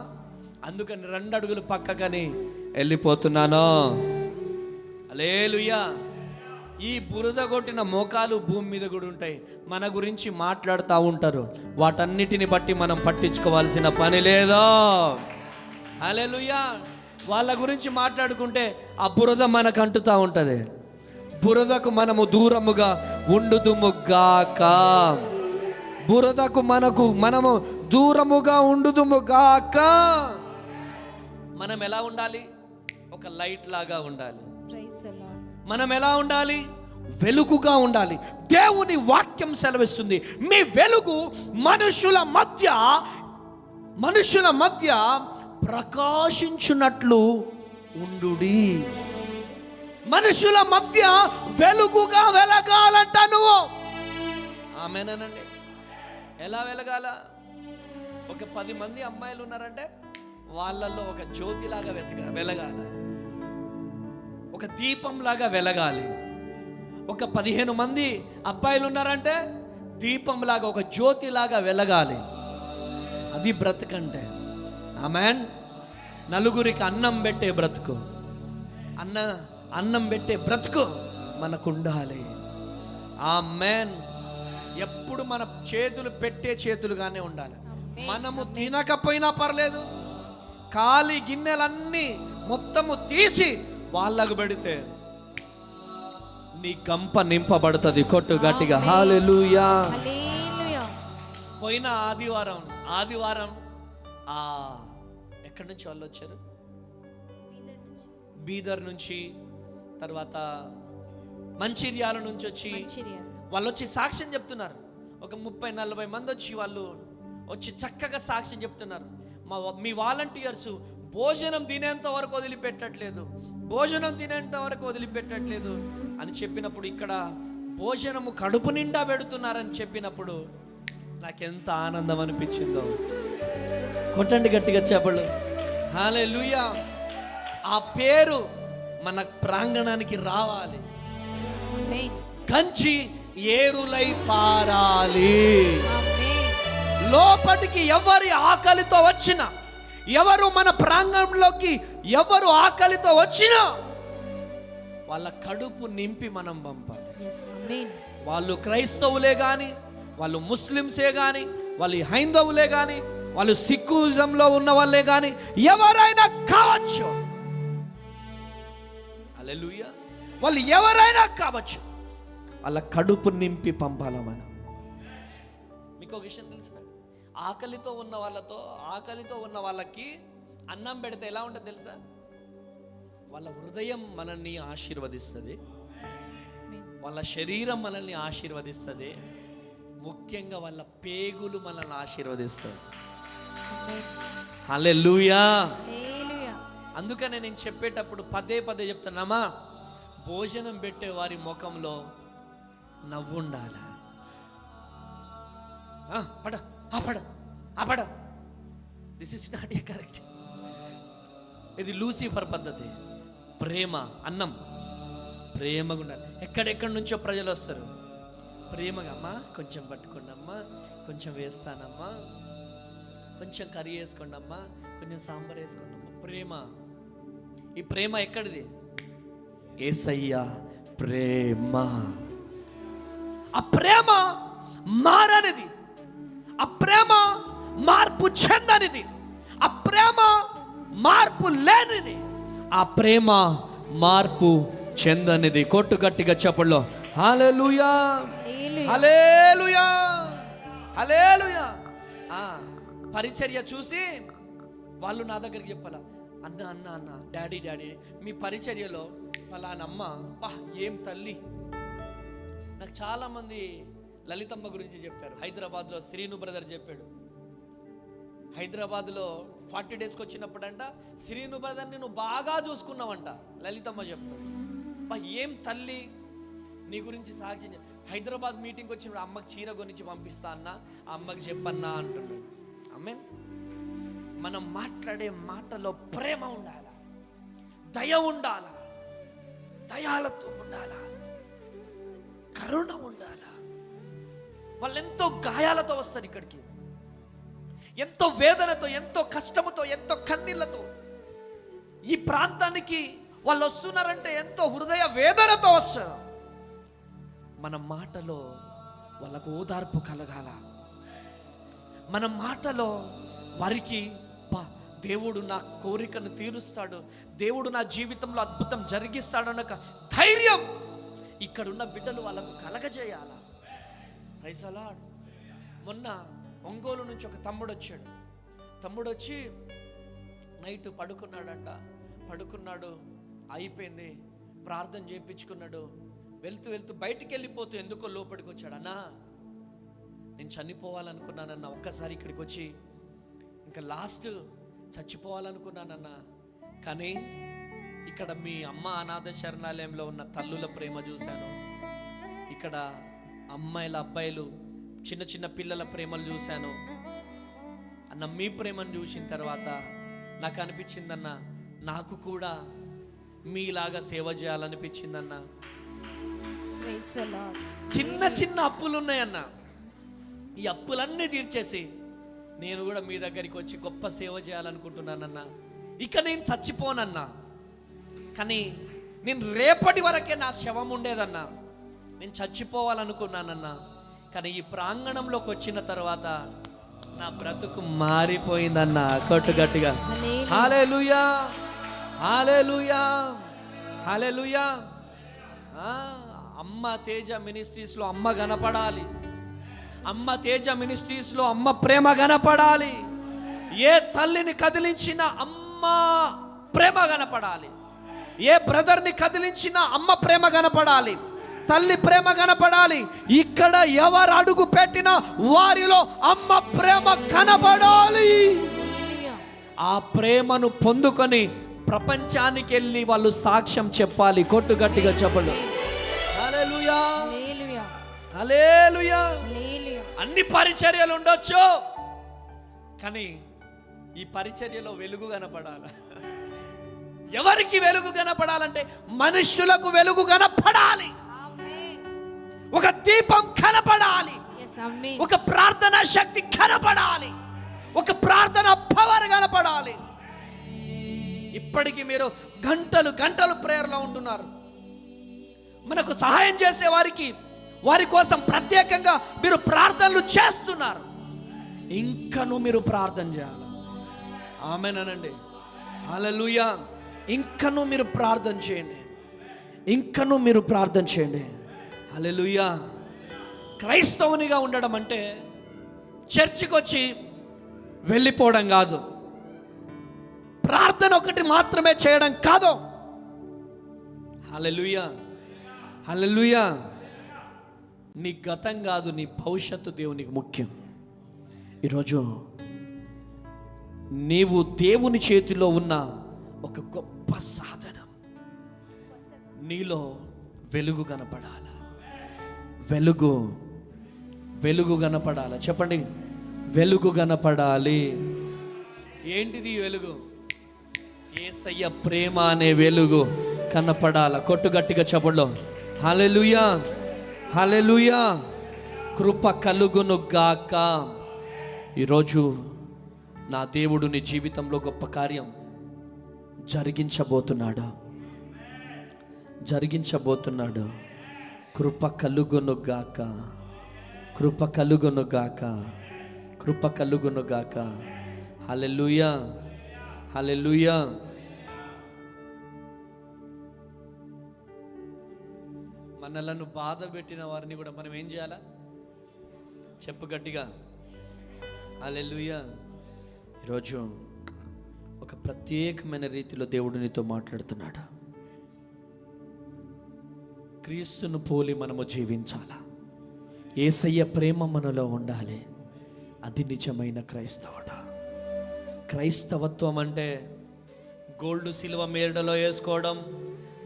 Speaker 1: అందుకని 2 అడుగులు పక్కకని వెళ్ళిపోతున్నాను. హల్లెలూయా. ఈ బురద కొట్టిన మోకాలు భూమి మీద కూడా ఉంటాయి, మన గురించి మాట్లాడుతూ ఉంటారు. వాటన్నిటిని బట్టి మనం పట్టించుకోవాల్సిన పని లేదో. హల్లెలూయా. వాళ్ళ గురించి మాట్లాడుకుంటే ఆ బురద మనకు అంటుతూ ఉంటుంది. బురదకు మనము దూరముగా ఉండుదుముగాక. బురదకు మనము దూరముగా ఉండుదుముగాక. మనం ఎలా ఉండాలి? ఒక లైట్ లాగా ఉండాలి. మనం ఎలా ఉండాలి? వెలుగుగా ఉండాలి. దేవుని వాక్యం సెలవిస్తుంది, మీ వెలుగు మనుషుల మధ్య ప్రకాశించున్నట్లు ఉండుడి. మనుషుల మధ్య వెలుగుగా వెలగాలంట నువ్వు. ఆమేనండి. ఎలా వెలగాల? ఒక 10 మంది అమ్మాయిలు ఉన్నారంటే వాళ్ళల్లో ఒక జ్యోతిలాగా వెలగాల.
Speaker 2: ఒక దీపంలాగా వెలగాలి. ఒక 15 మంది అబ్బాయిలు ఉన్నారంటే దీపంలాగా, ఒక జ్యోతిలాగా వెలగాలి. అది బ్రతుకంటే. ఆమెన్. నలుగురికి అన్నం పెట్టే బ్రతుకు, అన్నం పెట్టే బ్రతుకు మనకు ఉండాలి. ఆమెన్. ఎప్పుడు మన చేతులు పెట్టే చేతులుగానే ఉండాలి. మనము తినకపోయినా పర్లేదు, ఖాళీ గిన్నెలన్నీ మొత్తము తీసి వాళ్ళకు పెడితే నీ గంప నింపబడుతుంది. కొట్టు గట్టిగా హల్లెలూయా. పోయిన ఆదివారం ఎక్కడి నుంచి వాళ్ళు వచ్చారు? బీదర్ నుంచి, తర్వాత మంచిర్యాల నుంచి వచ్చి వాళ్ళు వచ్చి సాక్ష్యం చెప్తున్నారు. ఒక 30-40 మంది వచ్చి వాళ్ళు వచ్చి చక్కగా సాక్ష్యం చెప్తున్నారు. మీ వాలంటీర్స్ భోజనం తినేంత వరకు వదిలిపెట్టట్లేదు అని చెప్పినప్పుడు, ఇక్కడ భోజనము కడుపు నిండా పెడుతున్నారని చెప్పినప్పుడు నాకెంత ఆనందం అనిపించిందో. కొట్టండి గట్టిగా చెప్పలు. హల్లెలూయా. ఆ పేరు మన ప్రాంగణానికి రావాలి. కంచి ఏరులై పారాలి. లోపటికి ఎవరి ఆకలితో వచ్చినా, ఎవరు మన ప్రాంగణంలోకి ఎవరు ఆకలితో వచ్చినా వాళ్ళ కడుపు నింపి మనం పంపాలి. వాళ్ళు క్రైస్తవులే కానీ, వాళ్ళు ముస్లిమ్సే కానీ, వాళ్ళు హైందవులే కానీ, వాళ్ళు సిక్కుజంలో ఉన్న వాళ్ళే కానీ, ఎవరైనా కావచ్చు. హల్లెలూయా. వాళ్ళు ఎవరైనా కావచ్చు, వాళ్ళ కడుపు నింపి పంపాల మనం. మీకు ఒక విషయం తెలుసు, ఆకలితో ఉన్న వాళ్ళకి అన్నం పెడితే ఎలా ఉంటుంది తెలుసా? వాళ్ళ హృదయం మనల్ని ఆశీర్వదిస్తుంది, వాళ్ళ శరీరం మనల్ని ఆశీర్వదిస్తుంది, ముఖ్యంగా వాళ్ళ పేగులు మనల్ని ఆశీర్వదిస్తుంది. హల్లెలూయా. అందుకనే నేను చెప్పేటప్పుడు పదే చెప్తున్నామా, భోజనం పెట్టే వారి ముఖంలో నవ్వు ఉండాలి. పడ this is not a correct. ఇది లూసిఫర్ పద్ధతి. ప్రేమ, అన్నం ప్రేమగా ఉండాలి. ఎక్కడెక్కడి నుంచో ప్రజలు వస్తారు, ప్రేమగా అమ్మా కొంచెం పట్టుకోండి అమ్మా, కొంచెం వేస్తానమ్మా, కొంచెం కర్రీ వేసుకోండి అమ్మా, కొంచెం సాంబార్ వేసుకోండి అమ్మా. ప్రేమ. ఈ ప్రేమ ఎక్కడిది? యేసయ్య ప్రేమ. ఆ ప్రేమ మారనిది, ఆ ప్రేమ మార్పు చెందనిది, ఆ ప్రేమ మార్పు లేనిది, ఆ ప్రేమ మార్పు చెందనిది. కొట్టు గట్టిగా చెప్పల్లో హల్లెలూయా, హల్లెలూయా, హల్లెలూయా. పరిచర్య చూసి వాళ్ళు నా దగ్గరికి చెప్పాల, అన్న డాడీ మీ పరిచర్యలో ఫలానమ్మ ఏం తల్లి. నాకు చాలామంది లలితమ్మ గురించి చెప్పారు. హైదరాబాద్లో శ్రీను బ్రదర్ చెప్పాడు. హైదరాబాద్లో 40 డేస్కి వచ్చినప్పుడంట శ్రీను బ్రదర్ని నువ్వు బాగా చూసుకున్నావంట. లలితమ్మ చెప్తాడు, ఏం తల్లి నీ గురించి సాక్షి. హైదరాబాద్ మీటింగ్కి వచ్చినప్పుడు అమ్మకి చీర గురించి పంపిస్తా అన్న, అమ్మకి చెప్పన్నా అంటున్నాడు. ఆమేన్. మనం మాట్లాడే మాటలో ప్రేమ ఉండాలా, దయ ఉండాలా, దయాలతో ఉండాలా, కరుణ ఉండాలా. వాళ్ళు ఎంతో గాయాలతో వస్తారు ఇక్కడికి, ఎంతో వేదనతో, ఎంతో కష్టముతో, ఎంతో కన్నీళ్లతో ఈ ప్రాంతానికి వాళ్ళు వస్తున్నారంటే ఎంతో హృదయ వేదనతో వస్తారు. మన మాటలో వాళ్ళకు ఓదార్పు కలగాల. మన మాటలో వారికి దేవుడు నా కోరికను తీరుస్తాడు, దేవుడు నా జీవితంలో అద్భుతం జరిగిస్తాడనక ధైర్యం ఇక్కడున్న బిడ్డలు వాళ్ళకు కలగజేయాల. Praise the lord. మొన్న ఒంగోలు నుంచి ఒక తమ్ముడు వచ్చి నైట్ పడుకున్నాడు, అయిపోయింది, ప్రార్థన చేయించుకున్నాడు. వెళ్తూ బయటికి వెళ్ళిపోతూ ఎందుకో లోపలికి వచ్చాడు. అన్నా నేను చనిపోవాలనుకున్నానన్నా, ఒక్కసారి ఇక్కడికి వచ్చి ఇంకా లాస్ట్ చచ్చిపోవాలనుకున్నానన్నా, కానీ ఇక్కడ మీ అమ్మ అనాథ శరణాలయంలో ఉన్న తల్లుల ప్రేమ చూశాను, ఇక్కడ అమ్మాయిల అబ్బాయిలు చిన్న పిల్లల ప్రేమలు చూశాను అన్న. మీ ప్రేమను చూసిన తర్వాత నాకు అనిపించిందన్న, నాకు కూడా మీలాగా సేవ చేయాలనిపించిందన్నా.
Speaker 3: Praise the Lord.
Speaker 2: చిన్న చిన్న అప్పులు ఉన్నాయన్నా, ఈ అప్పులన్నీ తీర్చేసి నేను కూడా మీ దగ్గరికి వచ్చి గొప్ప సేవ చేయాలనుకుంటున్నానన్నా. ఇక నేను చచ్చిపోనన్నా, కానీ నేను రేపటి వరకే నా శవం ఉండేదన్నా. నేను చచ్చిపోవాలనుకున్నానన్నా, కానీ ఈ ప్రాంగణంలోకి వచ్చిన తర్వాత నా బ్రతుకు మారిపోయిందన్నా. కొట్టు గట్టిగా హల్లెలూయా, హల్లెలూయా, హల్లెలూయా. అమ్మ తేజ మినిస్ట్రీస్లో అమ్మ కనపడాలి. అమ్మ తేజ మినిస్ట్రీస్లో అమ్మ ప్రేమ కనపడాలి. ఏ తల్లిని కదిలించిన అమ్మ ప్రేమ కనపడాలి. ఏ బ్రదర్ని కదిలించిన అమ్మ ప్రేమ కనపడాలి. తల్లి ప్రేమ కనపడాలి. ఇక్కడ ఎవరు అడుగు పెట్టినా వారిలో అమ్మ ప్రేమ కనపడాలి. ఆ ప్రేమను పొందుకొని ప్రపంచానికి వెళ్ళి వాళ్ళు సాక్ష్యం చెప్పాలి. కొట్టు గట్టిగా చెప్పండి. హల్లెలూయా, హల్లెలూయా. అన్ని పరిచర్యలు ఉండొచ్చు, కానీ ఈ పరిచర్యలో వెలుగు కనపడాలి. ఎవరికి వెలుగు కనపడాలంటే మనుష్యులకు వెలుగు కనపడాలి. ఒక దీపం కనపడాలి. ఒక ప్రార్థన శక్తి కనపడాలి. ఒక ప్రార్థన పవర్ కనపడాలి. ఇప్పటికీ మీరు గంటలు గంటలు ప్రేయర్లో ఉంటున్నారు. మనకు సహాయం చేసే వారి కోసం ప్రత్యేకంగా మీరు ప్రార్థనలు చేస్తున్నారు. ఇంకను మీరు ప్రార్థన చేయాలి. ఆమేనండి, హల్లెలూయా. ఇంకను మీరు ప్రార్థన చేయండి. ఇంకను మీరు ప్రార్థన చేయండి. హల్లెలూయా. క్రైస్తవునిగా ఉండడం అంటే చర్చికి వచ్చి వెళ్ళిపోవడం కాదు. ప్రార్థన ఒకటి మాత్రమే చేయడం కాదు. హల్లెలూయా, హల్లెలూయా. నీ గతం కాదు, నీ భవిష్యత్తు దేవునికి ముఖ్యం. ఈరోజు నీవు దేవుని చేతిలో ఉన్న ఒక గొప్ప సాధనం. నీలో వెలుగు కనపడాల. వెలుగు, వెలుగు కనపడాల. చెప్పండి, వెలుగు కనపడాలి. ఏంటిది వెలుగు? యేసయ్య ప్రేమ అనే వెలుగు కనపడాల. కొట్టు గట్టిగా చెప్పండి. హల్లెలూయా, హల్లెలూయా. కృప కలుగును గాక. ఈరోజు నా దేవుడు నీ జీవితంలో గొప్ప కార్యం జరిగించబోతున్నాడు. కృప కలుగును గాక, కృప కలుగును గాక, కృప కలుగును గాక. హల్లెలూయా, హల్లెలూయా. మనలను బాధ పెట్టిన వారిని కూడా మనం ఏం చేయాలా? చెప్పు గట్టిగా, హల్లెలూయా. ఈరోజు ఒక ప్రత్యేకమైన రీతిలో దేవుడు నీతో మాట్లాడుతున్నాడు. క్రీస్తును పోలి మనము జీవించాలా. యేసయ్య ప్రేమ మనలో ఉండాలి. అది నిజమైన క్రైస్తవత్వం అంటే గోల్డ్ సిల్వ మేడలో వేసుకోవడం,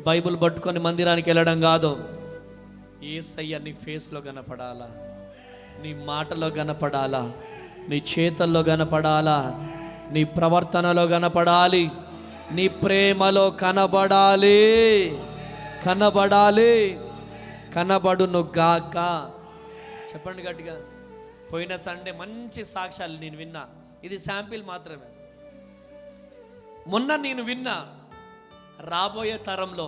Speaker 2: బైబిల్ పట్టుకొని మందిరానికి వెళ్ళడం కాదు. యేసయ్య నీ ఫేస్లో కనపడాలా, నీ మాటలో కనపడాలా, నీ చేతల్లో కనపడాలా, నీ ప్రవర్తనలో కనపడాలి, నీ ప్రేమలో కనబడాలి. కనబడును గాక. చెప్పండి గట్టిగా. పోయిన సండే మంచి సాక్ష్యాలు నేను విన్నా. ఇది శాంపిల్ మాత్రమే. మొన్న నేను విన్నా, రాబోయే తరంలో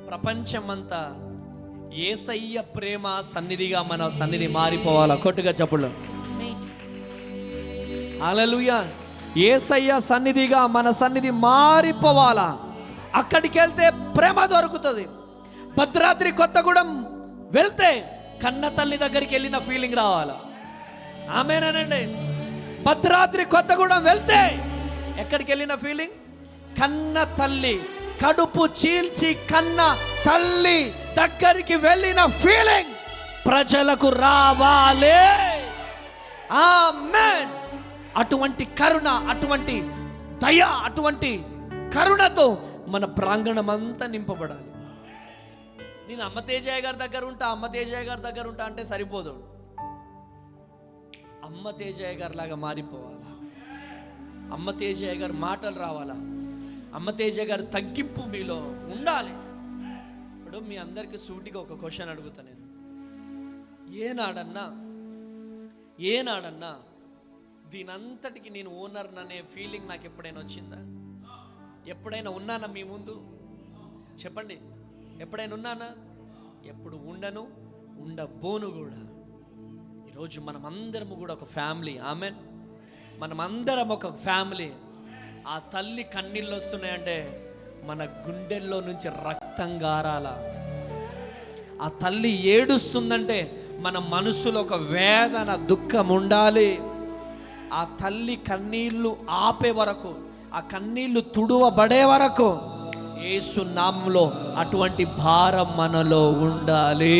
Speaker 2: ప్రపంచమంతా యేసయ్య ప్రేమ సన్నిధిగా మన సన్నిధి మారిపోవాలా. కొట్టుగా చెప్పులు. హల్లెలూయా. యేసయ్య సన్నిధిగా మన సన్నిధి మారిపోవాలా. అక్కడికి వెళ్తే ప్రేమ దొరుకుతుంది. భద్రాద్రి కొత్తగూడెం వెళ్తే కన్న తల్లి దగ్గరికి వెళ్ళిన ఫీలింగ్ రావాలా. ఆమేనండి. భద్రాద్రి కొత్తగూడెం వెళ్తే ఎక్కడికి వెళ్ళిన ఫీలింగ్? కన్న తల్లి, కడుపు చీల్చి కన్న తల్లి దగ్గరికి వెళ్ళిన ఫీలింగ్ ప్రజలకు రావాలి. ఆమేన్. అటువంటి కరుణ, అటువంటి దయ, అటువంటి కరుణతో మన ప్రాంగణం అంతా నింపబడాలి. నేను అమ్మ తేజయ్య గారి దగ్గర ఉంటా అంటే సరిపోదు. అమ్మ తేజయ్య గారి లాగా మారిపోవాలా. అమ్మ తేజయ్య గారి మాటలు రావాలా. అమ్మ తేజ గారు తగ్గింపు మీలో ఉండాలి. ఇప్పుడు మీ అందరికీ సూటిగా ఒక క్వశ్చన్ అడుగుతా నేను. ఏనాడన్నా దీనంతటికి నేను ఓనర్ అనే ఫీలింగ్ నాకు ఎప్పుడైనా వచ్చిందా? ఎప్పుడైనా ఉన్నానా మీ ముందు? చెప్పండి, ఎప్పుడైనా ఉన్నానా? ఎప్పుడు ఉండను, ఉండబోను కూడా. ఈరోజు మనం అందరము కూడా ఒక ఫ్యామిలీ. ఆమెన్. మనం అందరం ఒక ఫ్యామిలీ. ఆ తల్లి కన్నీళ్ళు వస్తున్నాయంటే మన గుండెల్లో నుంచి రక్తం గారాల. ఆ తల్లి ఏడుస్తుందంటే మన మనసులో ఒక వేదన, దుఃఖం ఉండాలి. ఆ తల్లి కన్నీళ్లు ఆపే వరకు, ఆ కన్నీళ్లు తుడవబడే వరకు యేసు నామములో అటువంటి భారం మనలో ఉండాలి.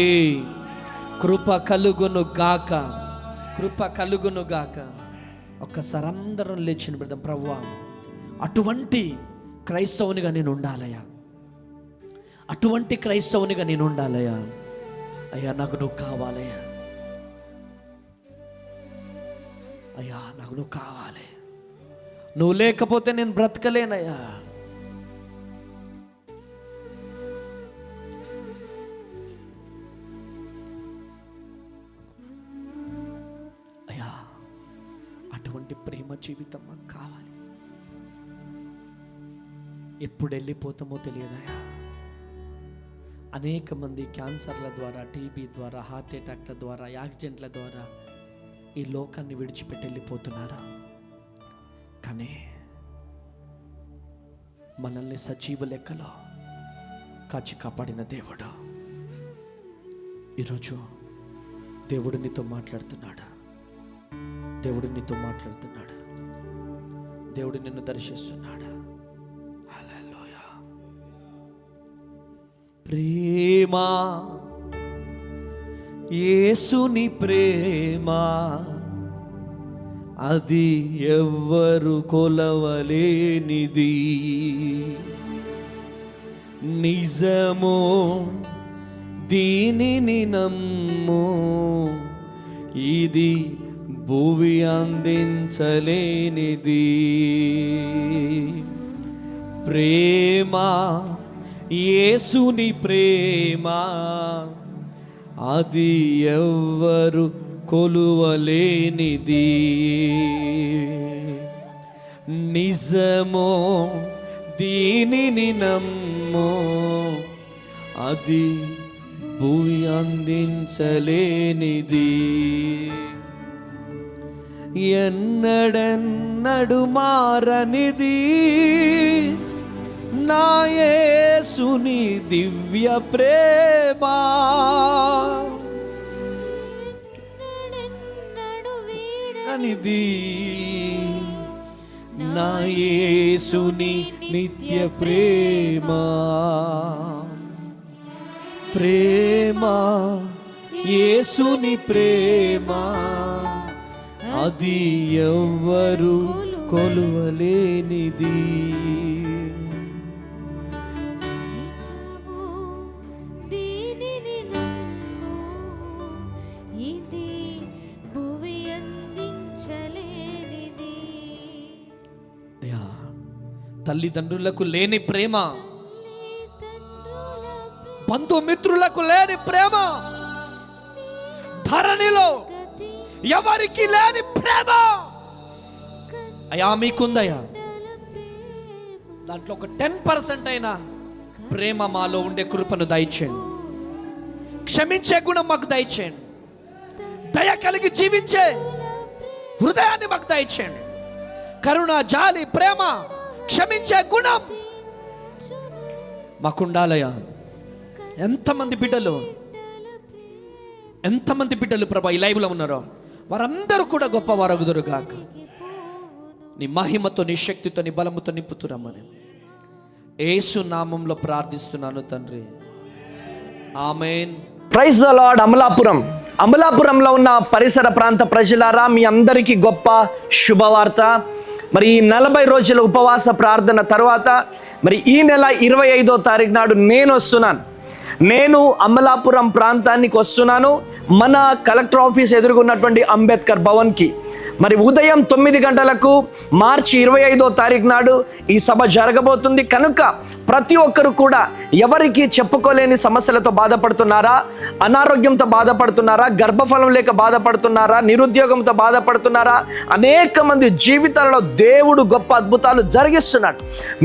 Speaker 2: కృప కలుగును గాక, కృప కలుగును గాక. ఒక్కసారి అందరం లేచిన బిడ్డ, ప్రభువా అటువంటి క్రైస్తవునిగా నేను ఉండాలయ్యా, అటువంటి క్రైస్తవునిగా నేను ఉండాలయ్యా. అయ్యా నాకు నువ్వు కావాలయ్యా, అయ్యా నాకు నువ్వు కావాలి. నువ్వు లేకపోతే నేను బ్రతకలేనయ్యా. అయ్యా అటువంటి ప్రేమ జీవితం మాకు కావాలి. ఎప్పుడు వెళ్ళిపోతామో తెలియదయ్యా. అనేక మంది క్యాన్సర్ల ద్వారా, టీబీ ద్వారా, హార్ట్ అటాక్ల ద్వారా, యాక్సిడెంట్ల ద్వారా ఈ లోకాన్ని విడిచిపెట్టి వెళ్ళిపోతున్నారా? కానీ మనల్ని సజీవ లెక్కలో కాచి కాపాడిన దేవుడు ఈరోజు దేవుడు నీతో మాట్లాడుతున్నాడు. దేవుడు నీతో మాట్లాడుతున్నాడు. దేవుడు నిన్ను దర్శిస్తున్నాడు. హల్లెలూయా. ప్రేమ, యేసుని ప్రేమ, అది ఎవ్వరు కొలవలేనిది. నిజము దీనిని నమ్ము, ఇది భూమి అందించలేనిది. ప్రేమ, యేసుని ప్రేమ, అది ఎవ్వరు కొలువలేనిది. నిజమో దీనిని నమ్ము, అది భూమి అందించలేనిది. ఎన్నడెన్నడు మారనిది నా యేసుని దివ్య ప్రేమ. అనిది నా యేసుని నిత్య ప్రేమ. ప్రేమ, యేసుని ప్రేమ, అది ఎవ్వరు కొలువలేనిది. తల్లిదండ్రులకు లేని ప్రేమ, బంధుమిత్రులకు లేని ప్రేమ, ధరణిలో ఎవరికి లేని ప్రేమ అయ్యా మీకుందయ్యా. దాంట్లో ఒక 10% అయినా ప్రేమ మాలో ఉండే కృపను దయచేయండి. క్షమించే గుణం మాకు దయచేయండి. దయ కలిగి జీవించే హృదయాన్ని మాకు దయచేయండి. కరుణ, జాలి, ప్రేమ, క్షమించే గుణం మాకుండాలయ్యా. ఎంతమంది బిడ్డలు ప్రభా ఈ లైవ్లో ఉన్నారో వారందరూ కూడా గొప్పవారగుదురు గాక. నీ మహిమతో, నీ శక్తితో, నీ బలముతో నింపుతురమ్మని యేసు నామంలో ప్రార్థిస్తున్నాను తండ్రి. ఆమేన్.
Speaker 4: Praise the lord. అమలాపురంలో ఉన్న పరిసర ప్రాంత ప్రజలారా, మీ అందరికీ గొప్ప శుభవార్త. మరి ఈ 40 రోజుల ఉపవాస ప్రార్థన తర్వాత మరి ఈ నెల 25వ తారీఖు నాడు నేను అమలాపురం ప్రాంతానికి వస్తున్నాను. మన కలెక్టర్ ఆఫీస్ ఎదురుగున్నటువంటి అంబేద్కర్ భవన్కి. మరి ఉదయం 9 గంటలకు మార్చి 25వ తారీఖు నాడు ఈ సభ జరగబోతుంది కనుక ప్రతి ఒక్కరు కూడా, ఎవరికి చెప్పుకోలేని సమస్యలతో బాధపడుతున్నారా, అనారోగ్యంతో బాధపడుతున్నారా, గర్భఫలం లేక బాధపడుతున్నారా, నిరుద్యోగంతో బాధపడుతున్నారా, అనేక మంది జీవితాలలో దేవుడు గొప్ప అద్భుతాలు జరిగిస్తున్నాడు.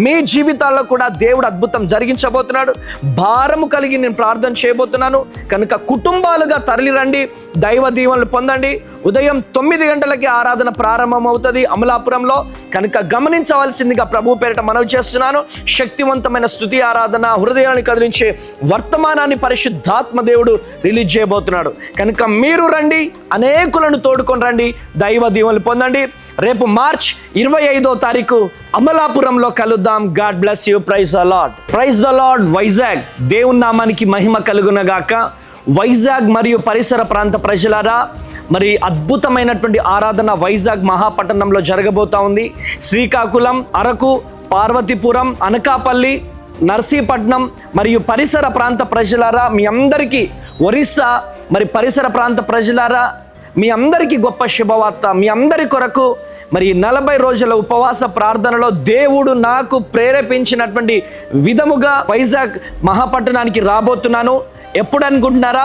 Speaker 4: మీ జీవితాల్లో కూడా దేవుడు అద్భుతం జరిగించబోతున్నాడు. భారము కలిగి నేను ప్రార్థన చేయబోతున్నాను కనుక కుటుంబాలుగా తరలిరండి, దైవ దీవెనలు పొందండి. ఉదయం 9 గంటలకి ఆరాధన ప్రారంభం అవుతుంది అమలాపురంలో కనుక గమనించవలసిందిగా ప్రభు పేరిట మనవి చేస్తున్నాను. శక్తివంతమైన స్తుతి ఆరాధన, హృదయాన్ని కదిలించే వర్తమానాన్ని పరిశుద్ధాత్మ దేవుడు రిలీజ్ చేయబోతున్నాడు కనుక మీరు రండి, అనేకులను తోడుకొని రండి, దైవ దీవెనలు పొందండి. రేపు మార్చ్ 25వ తారీఖు అమలాపురంలో కలుద్దాం. God bless you. Praise the lord. Praise the lord. Vizag దేవుని నామానికి మహిమ కలుగునగాక. వైజాగ్ మరియు పరిసర ప్రాంత ప్రజలారా, మరి అద్భుతమైనటువంటి ఆరాధన వైజాగ్ మహాపట్టణంలో జరగబోతా ఉంది. శ్రీకాకుళం, అరకు, పార్వతీపురం, అనకాపల్లి, నర్సీపట్నం మరియు పరిసర ప్రాంత ప్రజలారా, మీ అందరికీ, ఒరిస్సా మరి పరిసర ప్రాంత ప్రజలారా, మీ అందరికీ గొప్ప శుభవార్త. మీ అందరి కొరకు మరి 40 రోజుల ఉపవాస ప్రార్థనలో దేవుడు నాకు ప్రేరేపించినటువంటి విధముగా వైజాగ్ మహాపట్టణానికి రాబోతున్నాను. ఎప్పుడు అనుకుంటున్నారా?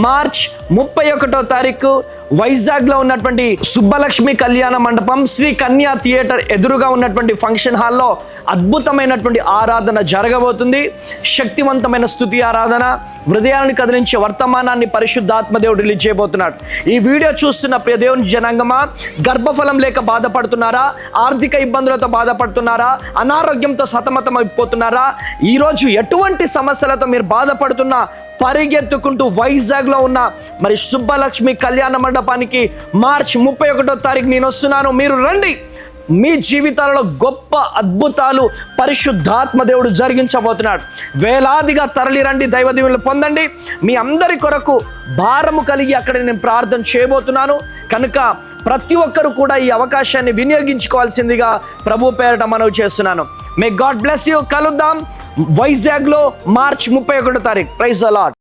Speaker 4: మార్చ్ 31వ తారీఖు వైజాగ్లో ఉన్నటువంటి సుబ్బలక్ష్మి కళ్యాణ మండపం, శ్రీ కన్యా థియేటర్ ఎదురుగా ఉన్నటువంటి ఫంక్షన్ హాల్లో అద్భుతమైనటువంటి ఆరాధన జరగబోతుంది. శక్తివంతమైన స్తుతి ఆరాధన, హృదయాన్ని కదిలించే వర్తమానాన్ని పరిశుద్ధాత్మదేవుడు రిలీజ్ చేయబోతున్నాడు. ఈ వీడియో చూస్తున్న ప్రియ దేవుని జనాంగమా, గర్భఫలం లేక బాధపడుతున్నారా, ఆర్థిక ఇబ్బందులతో బాధపడుతున్నారా, అనారోగ్యంతో సతమతం అయిపోతున్నారా, ఈరోజు ఎటువంటి సమస్యలతో మీరు బాధపడుతున్నా పరిగెత్తుకుంటూ వైజాగ్లో ఉన్న మరి సుబ్బలక్ష్మి కళ్యాణ మండపానికి మార్చి 31వ తారీఖు నేను వస్తున్నాను. మీరు రండి. మీ జీవితాలలో గొప్ప అద్భుతాలు పరిశుద్ధాత్మ దేవుడు జరిగించబోతున్నాడు. వేలాదిగా తరలి రండి, దైవ దీవెనలు పొందండి. మీ అందరి కొరకు భారము కలిగి అక్కడ నేను ప్రార్థన చేయబోతున్నాను కనుక ప్రతి ఒక్కరు కూడా ఈ అవకాశాన్ని వినియోగించుకోవాల్సిందిగా ప్రభు పేరిట మనవి చేస్తున్నాను. May God bless you. కలుద్దాం వైజాగ్లో మార్చ్ 31వ తారీఖు. ప్రైజ్ ద లార్డ్.